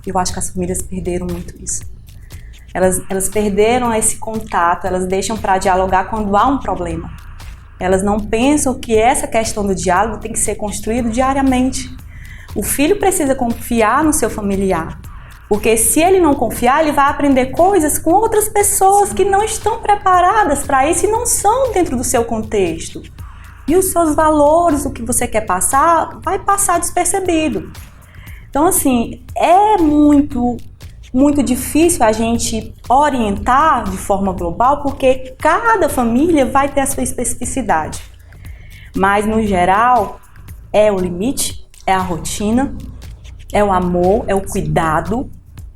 Eu acho que as famílias perderam muito isso. Elas perderam esse contato, elas deixam para dialogar quando há um problema. Elas não pensam que essa questão do diálogo tem que ser construído diariamente. O filho precisa confiar no seu familiar, porque se ele não confiar, ele vai aprender coisas com outras pessoas que não estão preparadas para isso e não são dentro do seu contexto. E os seus valores, o que você quer passar, vai passar despercebido. Então, assim, é muito difícil a gente orientar de forma global, porque cada família vai ter a sua especificidade. Mas, no geral, é o limite, é a rotina, é o amor, é o cuidado,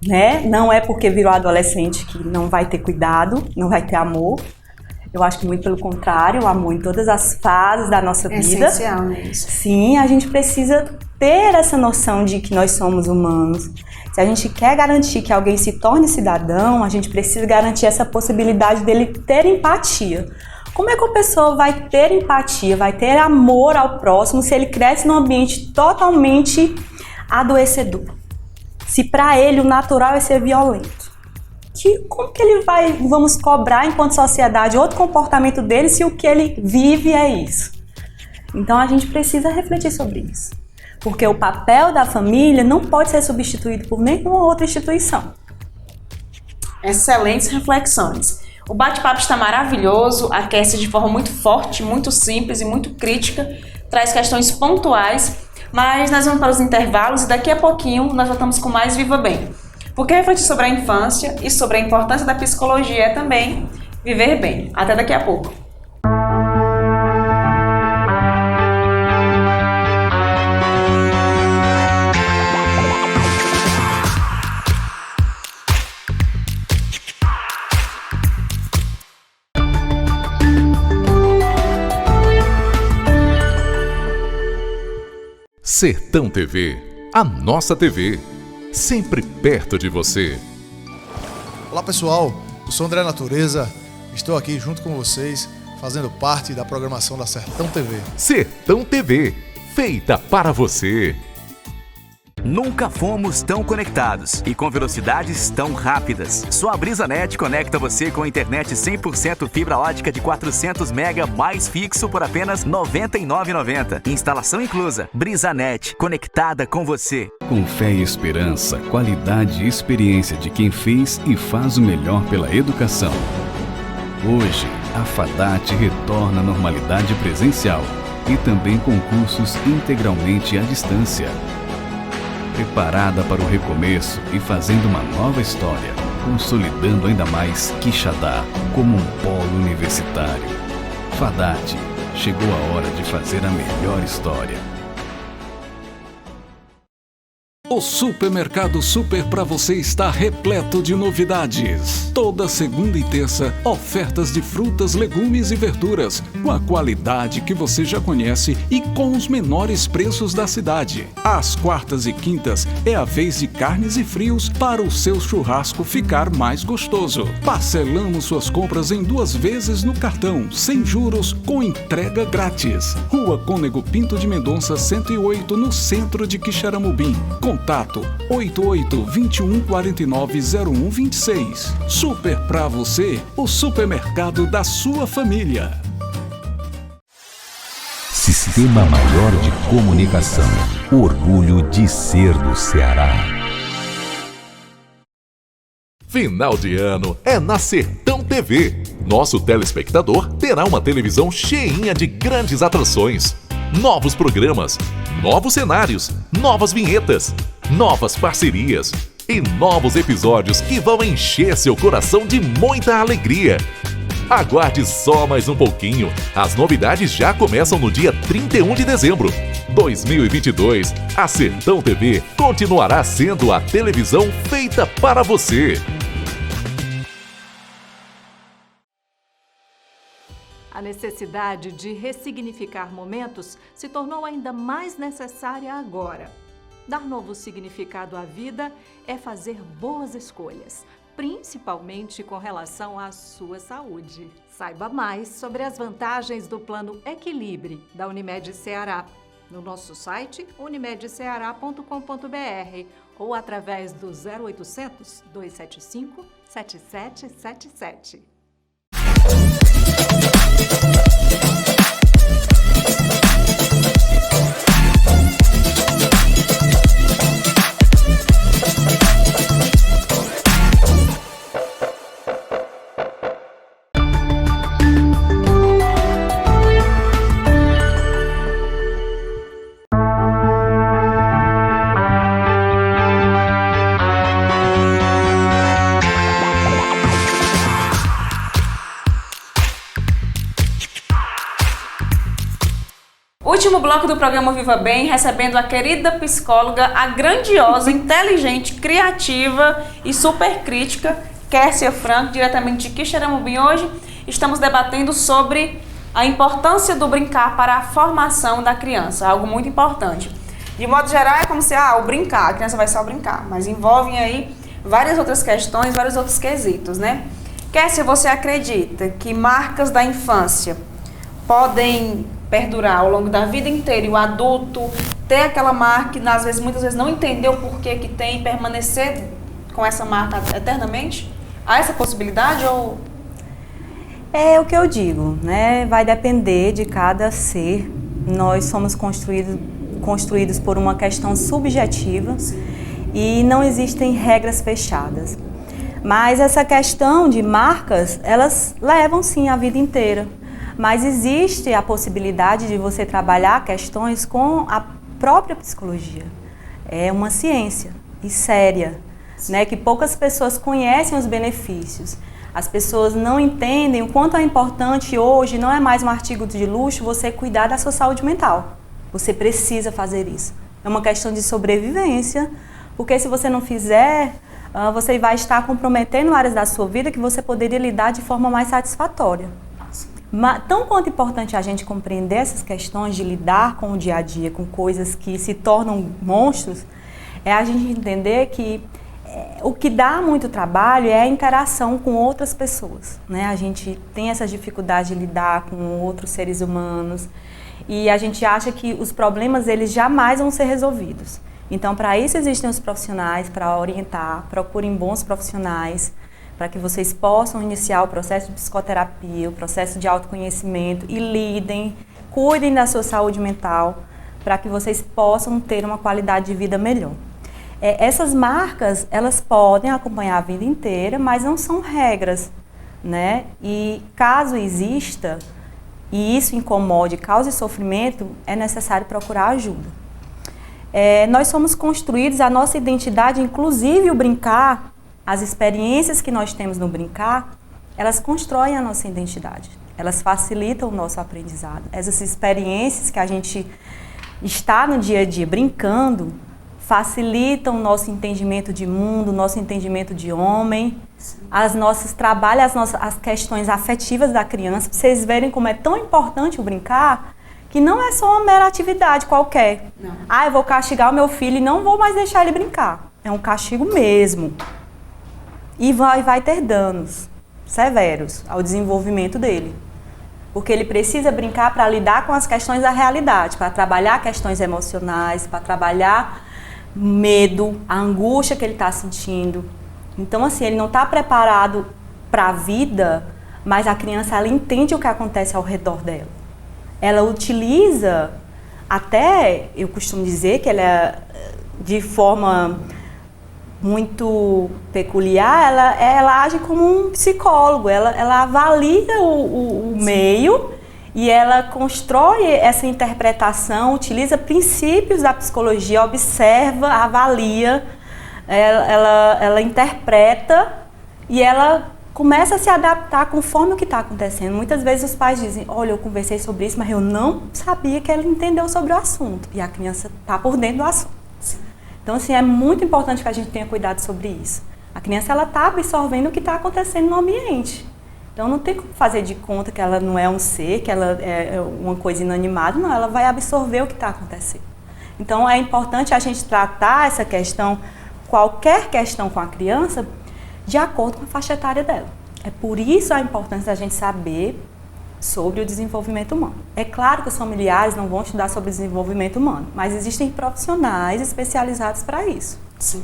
né? Não é porque virou adolescente que não vai ter cuidado, não vai ter amor. Eu acho que muito pelo contrário, o amor em todas as fases da nossa vida. É essencial, né? Sim, a gente precisa ter essa noção de que nós somos humanos. Se a gente quer garantir que alguém se torne cidadão, a gente precisa garantir essa possibilidade dele ter empatia. Como é que uma pessoa vai ter empatia, vai ter amor ao próximo se ele cresce num ambiente totalmente adoecedor? Se para ele o natural é ser violento. Como que ele vamos cobrar enquanto sociedade outro comportamento dele se o que ele vive é isso? Então a gente precisa refletir sobre isso. Porque o papel da família não pode ser substituído por nenhuma outra instituição. Excelentes reflexões. O bate-papo está maravilhoso, a Kessia de forma muito forte, muito simples e muito crítica, traz questões pontuais, mas nós vamos para os intervalos e daqui a pouquinho nós voltamos com mais Viva Bem. Porque refletir sobre a infância e sobre a importância da psicologia é também viver bem. Até daqui a pouco. Sertão TV, a nossa TV, sempre perto de você. Olá pessoal, eu sou André Natureza, estou aqui junto com vocês, fazendo parte da programação da Sertão TV. Sertão TV, feita para você. Nunca fomos tão conectados e com velocidades tão rápidas. Só a BrisaNet conecta você com a internet 100% fibra ótica de 400 MB mais fixo por apenas R$ 99,90. Instalação inclusa. BrisaNet, conectada com você. Com fé e esperança, qualidade e experiência de quem fez e faz o melhor pela educação. Hoje, a FADAT retorna à normalidade presencial e também com cursos integralmente à distância. preparada para o recomeço e fazendo uma nova história, consolidando ainda mais Quixadá como um polo universitário. FADAT, chegou a hora de fazer a melhor história. O Supermercado Super para você está repleto de novidades. Toda segunda e terça, ofertas de frutas, legumes e verduras, com a qualidade que você já conhece e com os menores preços da cidade. Às quartas e quintas é a vez de carnes e frios para o seu churrasco ficar mais gostoso. Parcelamos suas compras em 2 vezes no cartão, sem juros, com entrega grátis. Rua Cônego Pinto de Mendonça, 108, no centro de Quixeramobim. Contato 88-2149-0126. Super pra você, o supermercado da sua família. Sistema Maior de Comunicação. Orgulho de ser do Ceará. Final de ano é na Sertão TV. Nosso telespectador terá uma televisão cheinha de grandes atrações. Novos programas, novos cenários, novas vinhetas, novas parcerias e novos episódios que vão encher seu coração de muita alegria. Aguarde só mais um pouquinho. As novidades já começam no dia 31 de dezembro. 2022, a Sertão TV continuará sendo a televisão feita para você. A necessidade de ressignificar momentos se tornou ainda mais necessária agora. Dar novo significado à vida é fazer boas escolhas, principalmente com relação à sua saúde. Saiba mais sobre as vantagens do Plano Equilibre da Unimed Ceará no nosso site unimedceara.com.br ou através do 0800 275 7777. Último bloco do programa Viva Bem, recebendo a querida psicóloga, a grandiosa, inteligente, criativa e super crítica, Kércia Franco, diretamente de Quixeramobim. Hoje estamos debatendo sobre a importância do brincar para a formação da criança, algo muito importante. De modo geral, é como se, o brincar, a criança vai só brincar, mas envolvem aí várias outras questões, vários outros quesitos, né? Kércia, você acredita que marcas da infância podem perdurar ao longo da vida inteira e o adulto ter aquela marca e muitas vezes não entender o porquê que tem e permanecer com essa marca eternamente? Há essa possibilidade ou... É o que eu digo, né? Vai depender de cada ser. Nós somos construídos por uma questão subjetiva e não existem regras fechadas. Mas essa questão de marcas, elas levam sim a vida inteira. Mas existe a possibilidade de você trabalhar questões com a própria psicologia. É uma ciência e séria, né? Que poucas pessoas conhecem os benefícios. As pessoas não entendem o quanto é importante hoje, não é mais um artigo de luxo, você cuidar da sua saúde mental. Você precisa fazer isso. É uma questão de sobrevivência, porque se você não fizer, você vai estar comprometendo áreas da sua vida que você poderia lidar de forma mais satisfatória. Tão quanto importante a gente compreender essas questões de lidar com o dia a dia, com coisas que se tornam monstros, é a gente entender que o que dá muito trabalho é a interação com outras pessoas, né? A gente tem essa dificuldade de lidar com outros seres humanos e a gente acha que os problemas eles jamais vão ser resolvidos. Então, para isso existem os profissionais para orientar, procurem bons profissionais, para que vocês possam iniciar o processo de psicoterapia, o processo de autoconhecimento e lidem, cuidem da sua saúde mental, para que vocês possam ter uma qualidade de vida melhor. Essas marcas, elas podem acompanhar a vida inteira, mas não são regras, né? E caso exista, e isso incomode, cause sofrimento, é necessário procurar ajuda. Nós somos construídos, a nossa identidade, inclusive o brincar, as experiências que nós temos no brincar, elas constroem a nossa identidade. Elas facilitam o nosso aprendizado. Essas experiências que a gente está no dia a dia brincando, facilitam o nosso entendimento de mundo, o nosso entendimento de homem, as questões afetivas da criança, para vocês verem como é tão importante o brincar, que não é só uma mera atividade qualquer. Eu vou castigar o meu filho e não vou mais deixar ele brincar. É um castigo mesmo. E vai ter danos severos ao desenvolvimento dele. Porque ele precisa brincar para lidar com as questões da realidade, para trabalhar questões emocionais, para trabalhar medo, a angústia que ele está sentindo. Então, assim, ele não está preparado para a vida, mas a criança, ela entende o que acontece ao redor dela. Ela utiliza, até, eu costumo dizer que ela, de forma muito peculiar, ela age como um psicólogo, ela avalia o meio e ela constrói essa interpretação, utiliza princípios da psicologia, observa, avalia, ela interpreta e ela começa a se adaptar conforme o que está acontecendo. Muitas vezes os pais dizem, olha, eu conversei sobre isso, mas eu não sabia que ela entendeu sobre o assunto. E a criança está por dentro do assunto. Então, assim, é muito importante que a gente tenha cuidado sobre isso. A criança, ela está absorvendo o que está acontecendo no ambiente. Então, não tem como fazer de conta que ela não é um ser, que ela é uma coisa inanimada. Não, ela vai absorver o que está acontecendo. Então, é importante a gente tratar essa questão, qualquer questão com a criança, de acordo com a faixa etária dela. É por isso a importância da gente saber sobre o desenvolvimento humano. É claro que os familiares não vão estudar sobre o desenvolvimento humano, mas existem profissionais especializados para isso. Sim,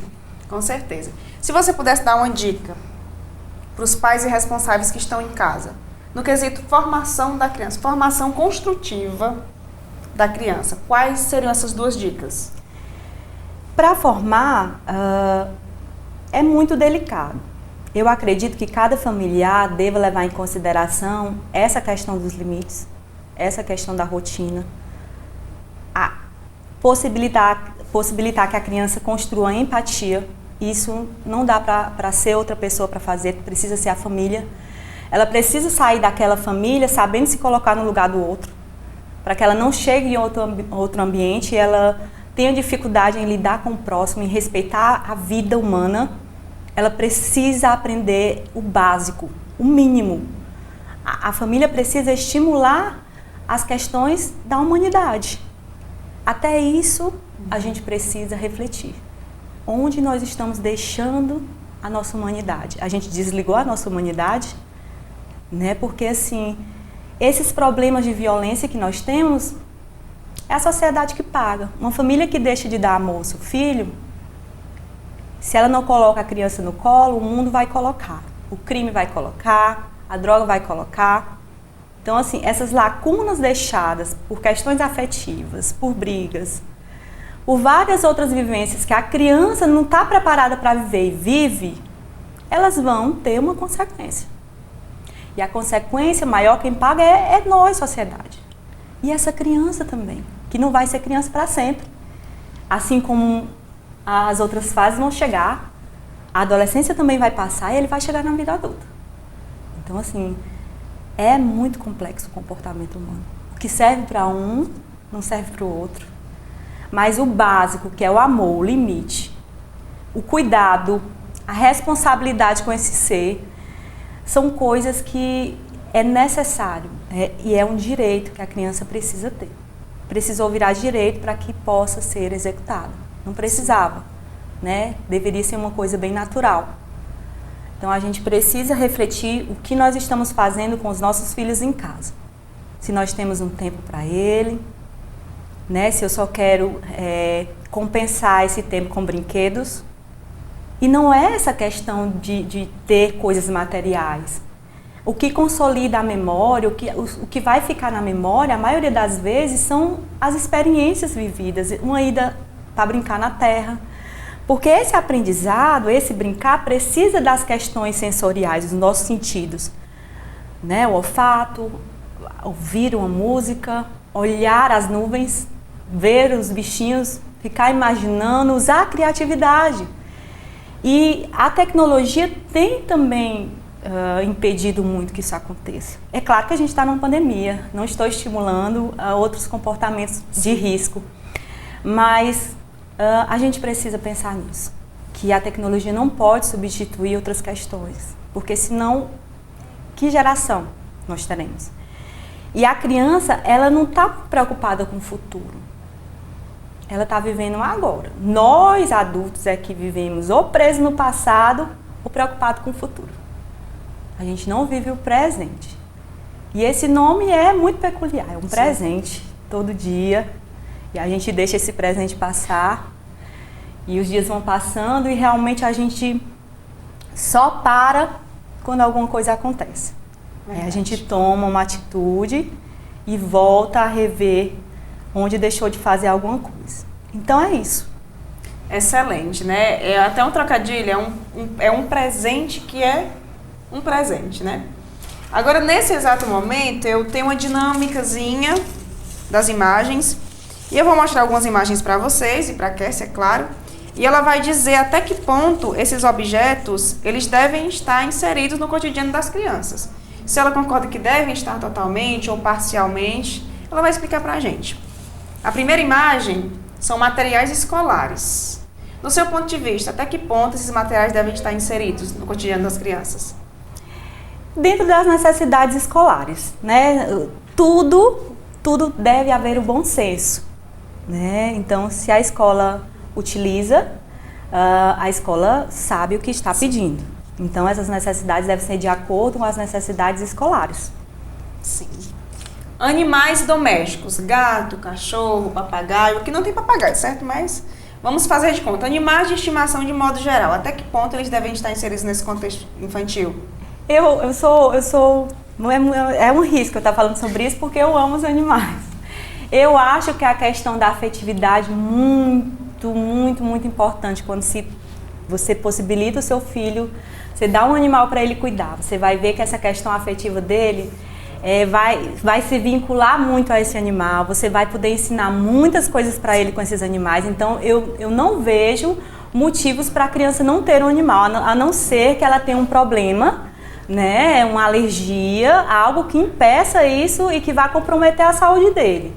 com certeza. Se você pudesse dar uma dica para os pais e responsáveis que estão em casa, no quesito formação da criança, formação construtiva da criança, quais seriam essas duas dicas? Para formar, é muito delicado. Eu acredito que cada familiar deva levar em consideração essa questão dos limites, essa questão da rotina, possibilitar que a criança construa empatia. Isso não dá para ser outra pessoa para fazer, precisa ser a família. Ela precisa sair daquela família sabendo se colocar no lugar do outro, para que ela não chegue em outro ambiente e ela tenha dificuldade em lidar com o próximo, em respeitar a vida humana. Ela precisa aprender o básico, o mínimo. A família precisa estimular as questões da humanidade. Até isso, a gente precisa refletir. Onde nós estamos deixando a nossa humanidade? A gente desligou a nossa humanidade, né? Porque, assim, esses problemas de violência que nós temos, é a sociedade que paga. Uma família que deixa de dar amor ao seu filho, se ela não coloca a criança no colo, o mundo vai colocar. O crime vai colocar, a droga vai colocar. Então, assim, essas lacunas deixadas por questões afetivas, por brigas, por várias outras vivências que a criança não está preparada para viver e vive, elas vão ter uma consequência. E a consequência maior, quem paga é nós, sociedade. E essa criança também, que não vai ser criança para sempre. Assim como as outras fases vão chegar, a adolescência também vai passar e ele vai chegar na vida adulta. Então, assim, é muito complexo o comportamento humano. O que serve para um, não serve para o outro. Mas o básico, que é o amor, o limite, o cuidado, a responsabilidade com esse ser, são coisas que é necessário, e é um direito que a criança precisa ter. Precisou virar direito para que possa ser executado. Não precisava, né? Deveria ser uma coisa bem natural. Então, a gente precisa refletir o que nós estamos fazendo com os nossos filhos em casa. Se nós temos um tempo para ele, né? Se eu só quero compensar esse tempo com brinquedos. E não é essa questão de ter coisas materiais. O que consolida a memória, o que vai ficar na memória, a maioria das vezes, são as experiências vividas. Uma ida para brincar na terra. Porque esse aprendizado, esse brincar, precisa das questões sensoriais, dos nossos sentidos. Né? O olfato, ouvir uma música, olhar as nuvens, ver os bichinhos ficar imaginando, usar a criatividade. E a tecnologia tem também impedido muito que isso aconteça. É claro que a gente está numa pandemia, não estou estimulando outros comportamentos de risco, mas a gente precisa pensar nisso, que a tecnologia não pode substituir outras questões, porque senão, que geração nós teremos? E a criança, ela não está preocupada com o futuro, ela está vivendo agora. Nós, adultos, é que vivemos ou presos no passado ou preocupados com o futuro. A gente não vive o presente. E esse nome é muito peculiar, é um presente todo dia. E a gente deixa esse presente passar. E os dias vão passando e realmente a gente só para quando alguma coisa acontece. Aí a gente toma uma atitude e volta a rever onde deixou de fazer alguma coisa. Então é isso. Excelente, né? É até um trocadilho, é um presente que é um presente, né? Agora, nesse exato momento, eu tenho uma dinâmicazinha das imagens e eu vou mostrar algumas imagens para vocês e para a Kessia, é claro, e ela vai dizer até que ponto esses objetos, eles devem estar inseridos no cotidiano das crianças. Se ela concorda que devem estar totalmente ou parcialmente, ela vai explicar para a gente. A primeira imagem são materiais escolares. No seu ponto de vista, até que ponto esses materiais devem estar inseridos no cotidiano das crianças? Dentro das necessidades escolares, né? Tudo deve haver o bom senso, né? Então, se a escola utiliza, a escola sabe o que está pedindo. Então, essas necessidades devem ser de acordo com as necessidades escolares. Sim. Animais domésticos, gato, cachorro, papagaio. Aqui não tem papagaio, certo? Mas vamos fazer de conta. Animais de estimação de modo geral. Até que ponto eles devem estar inseridos nesse contexto infantil? Eu sou é um risco eu estar falando sobre isso porque eu amo os animais. Eu acho que a questão da afetividade muito importante quando você possibilita o seu filho, você dá um animal para ele cuidar, você vai ver que essa questão afetiva dele vai se vincular muito a esse animal, você vai poder ensinar muitas coisas para ele com esses animais. Então eu não vejo motivos para a criança não ter um animal, a não ser que ela tenha um problema, né, uma alergia, algo que impeça isso e que vai comprometer a saúde dele.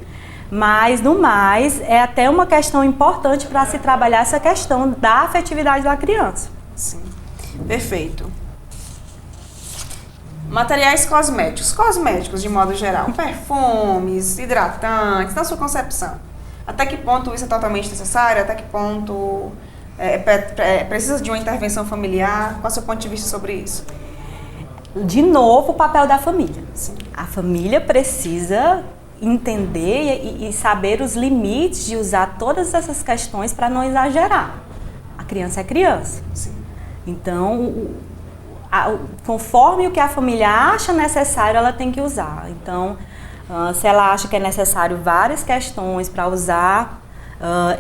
Mas, no mais, é até uma questão importante para se trabalhar essa questão da afetividade da criança. Sim, perfeito. Materiais cosméticos de modo geral, perfumes, hidratantes, na sua concepção. Até que ponto isso é totalmente necessário? Até que ponto precisa de uma intervenção familiar? Qual é o seu ponto de vista sobre isso? De novo, o papel da família. Sim. A família precisa entender e saber os limites de usar todas essas questões para não exagerar. A criança é criança. Sim. Então, conforme o que a família acha necessário, ela tem que usar. Então, se ela acha que é necessário várias questões para usar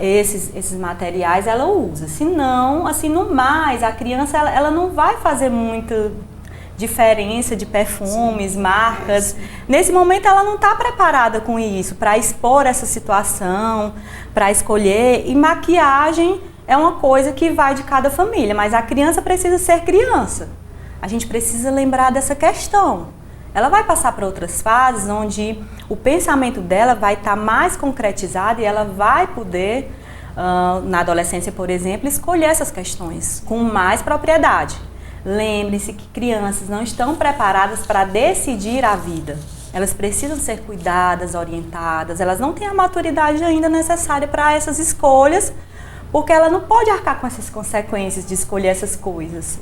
esses materiais, ela usa. Se não, assim, no mais, a criança ela não vai fazer muita diferença de perfumes, marcas. Nesse momento ela não está preparada com isso, para expor essa situação, para escolher. E maquiagem é uma coisa que vai de cada família, mas a criança precisa ser criança. A gente precisa lembrar dessa questão. Ela vai passar por outras fases onde o pensamento dela vai estar mais concretizado e ela vai poder, na adolescência, por exemplo, escolher essas questões com mais propriedade. Lembre-se que crianças não estão preparadas para decidir a vida. Elas precisam ser cuidadas, orientadas. Elas não têm a maturidade ainda necessária para essas escolhas, porque ela não pode arcar com essas consequências de escolher essas coisas,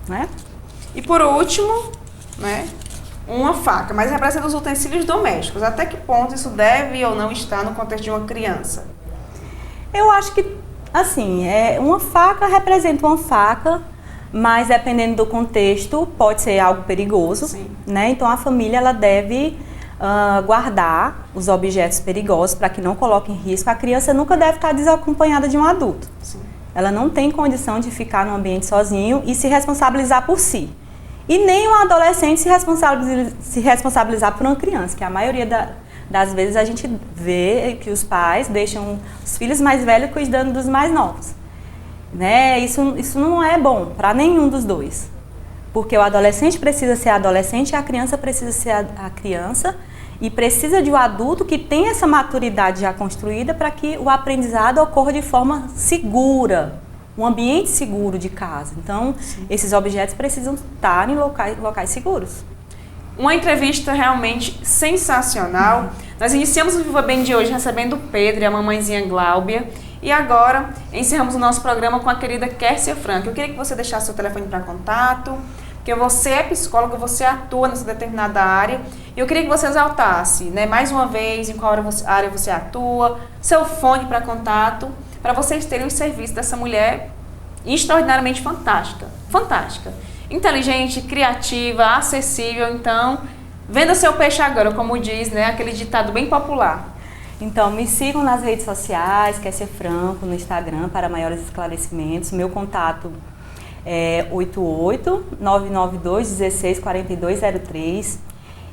né? E por último, né, uma faca, mas representa os utensílios domésticos. Até que ponto isso deve ou não estar no contexto de uma criança? Eu acho que, assim, uma faca representa uma faca, mas dependendo do contexto pode ser algo perigoso, né? Então a família ela deve guardar os objetos perigosos para que não coloque em risco. A criança nunca deve estar desacompanhada de um adulto. Sim. Ela não tem condição de ficar no ambiente sozinho e se responsabilizar por si. E nem um adolescente se responsabilizar por uma criança, que a maioria das vezes a gente vê que os pais deixam os filhos mais velhos cuidando dos mais novos. Né? Isso não é bom para nenhum dos dois. Porque o adolescente precisa ser adolescente e a criança precisa ser a criança e precisa de um adulto que tenha essa maturidade já construída para que o aprendizado ocorra de forma segura, um ambiente seguro de casa. Então, esses objetos precisam estar em locais seguros. Uma entrevista realmente sensacional. Nós iniciamos o Viva Bem de hoje recebendo o Pedro e a mamãezinha Gláubia. E agora encerramos o nosso programa com a querida Kércia Franco. Eu queria que você deixasse seu telefone para contato, porque você é psicóloga, você atua nessa determinada área. E eu queria que você exaltasse, né, mais uma vez, em qual área você atua, seu fone para contato, para vocês terem os serviços dessa mulher extraordinariamente fantástica. Fantástica. Inteligente, criativa, acessível. Então, venda seu peixe agora, como diz, né, aquele ditado bem popular. Então, me sigam nas redes sociais, Kércia Franco, no Instagram, para maiores esclarecimentos. Meu contato é 88-992-16-4203.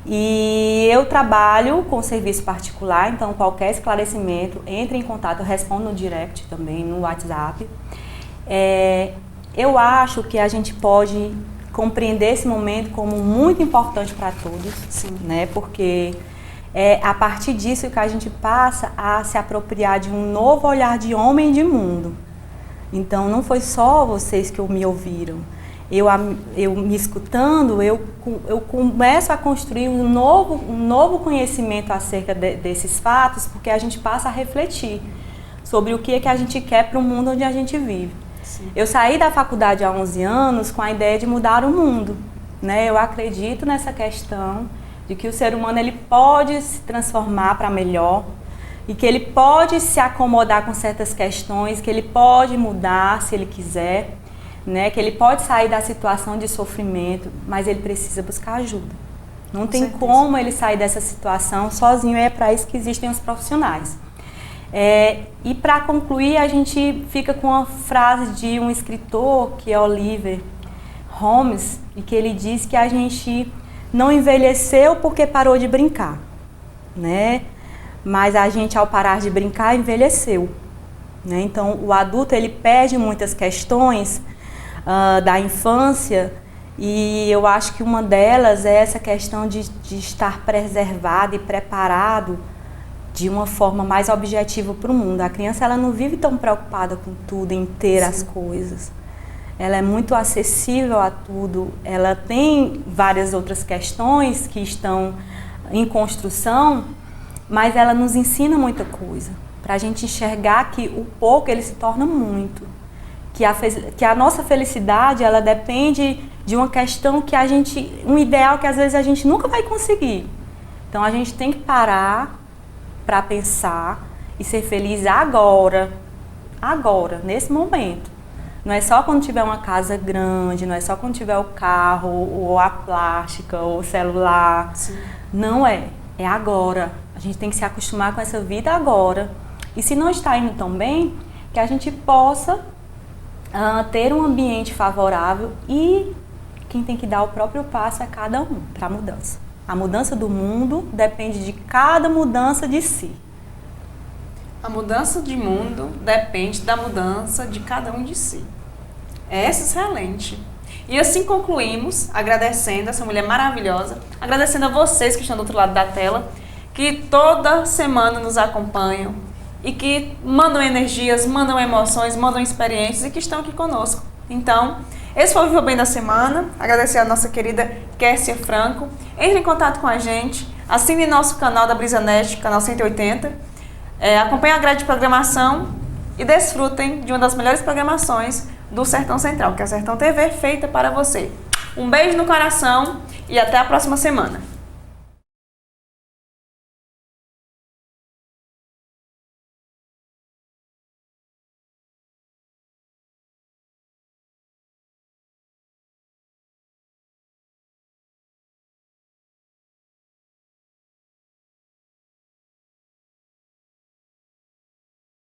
E eu trabalho com serviço particular, então qualquer esclarecimento, entre em contato, eu respondo no direct também, no WhatsApp. Eu acho que a gente pode compreender esse momento como muito importante para todos, né? Porque é a partir disso que a gente passa a se apropriar de um novo olhar de homem e de mundo. Então, não foi só vocês que me ouviram. Eu me escutando, eu começo a construir um novo conhecimento acerca desses fatos, porque a gente passa a refletir sobre o que é que a gente quer para o mundo onde a gente vive. Sim. Eu saí da faculdade há 11 anos com a ideia de mudar o mundo, né? Eu acredito nessa questão de que o ser humano ele pode se transformar para melhor e que ele pode se acomodar com certas questões, que ele pode mudar se ele quiser, né? Que ele pode sair da situação de sofrimento, mas ele precisa buscar ajuda. Não tem como ele sair dessa situação sozinho, é para isso que existem os profissionais. E para concluir, a gente fica com uma frase de um escritor, que é Oliver Holmes, e que ele diz que a gente não envelheceu porque parou de brincar, né? Mas a gente, ao parar de brincar, envelheceu, né? Então, o adulto, ele perde muitas questões da infância, e eu acho que uma delas é essa questão de estar preservado e preparado de uma forma mais objetiva para o mundo. A criança, ela não vive tão preocupada com tudo, em ter as coisas. Ela é muito acessível a tudo, ela tem várias outras questões que estão em construção, mas ela nos ensina muita coisa, para a gente enxergar que o pouco ele se torna muito, que a nossa felicidade ela depende de uma questão que um ideal que às vezes a gente nunca vai conseguir. Então a gente tem que parar para pensar e ser feliz agora, nesse momento. Não é só quando tiver uma casa grande, não é só quando tiver o carro, ou a plástica, ou o celular. Sim. Não é agora. A gente tem que se acostumar com essa vida agora. E se não está indo tão bem, que a gente possa ter um ambiente favorável, e quem tem que dar o próprio passo é cada um para a mudança. A mudança do mundo depende de cada mudança de si. A mudança de mundo depende da mudança de cada um de si. É excelente. E assim concluímos, agradecendo essa mulher maravilhosa, agradecendo a vocês que estão do outro lado da tela, que toda semana nos acompanham e que mandam energias, mandam emoções, mandam experiências e que estão aqui conosco. Então, esse foi o Viva Bem da semana. Agradecer a nossa querida Kércia Franco. Entre em contato com a gente, assine nosso canal da BrisaNet, canal 180. Acompanhe a grade de programação e desfrutem de uma das melhores programações do Sertão Central, que é a Sertão TV, feita para você. Um beijo no coração e até a próxima semana.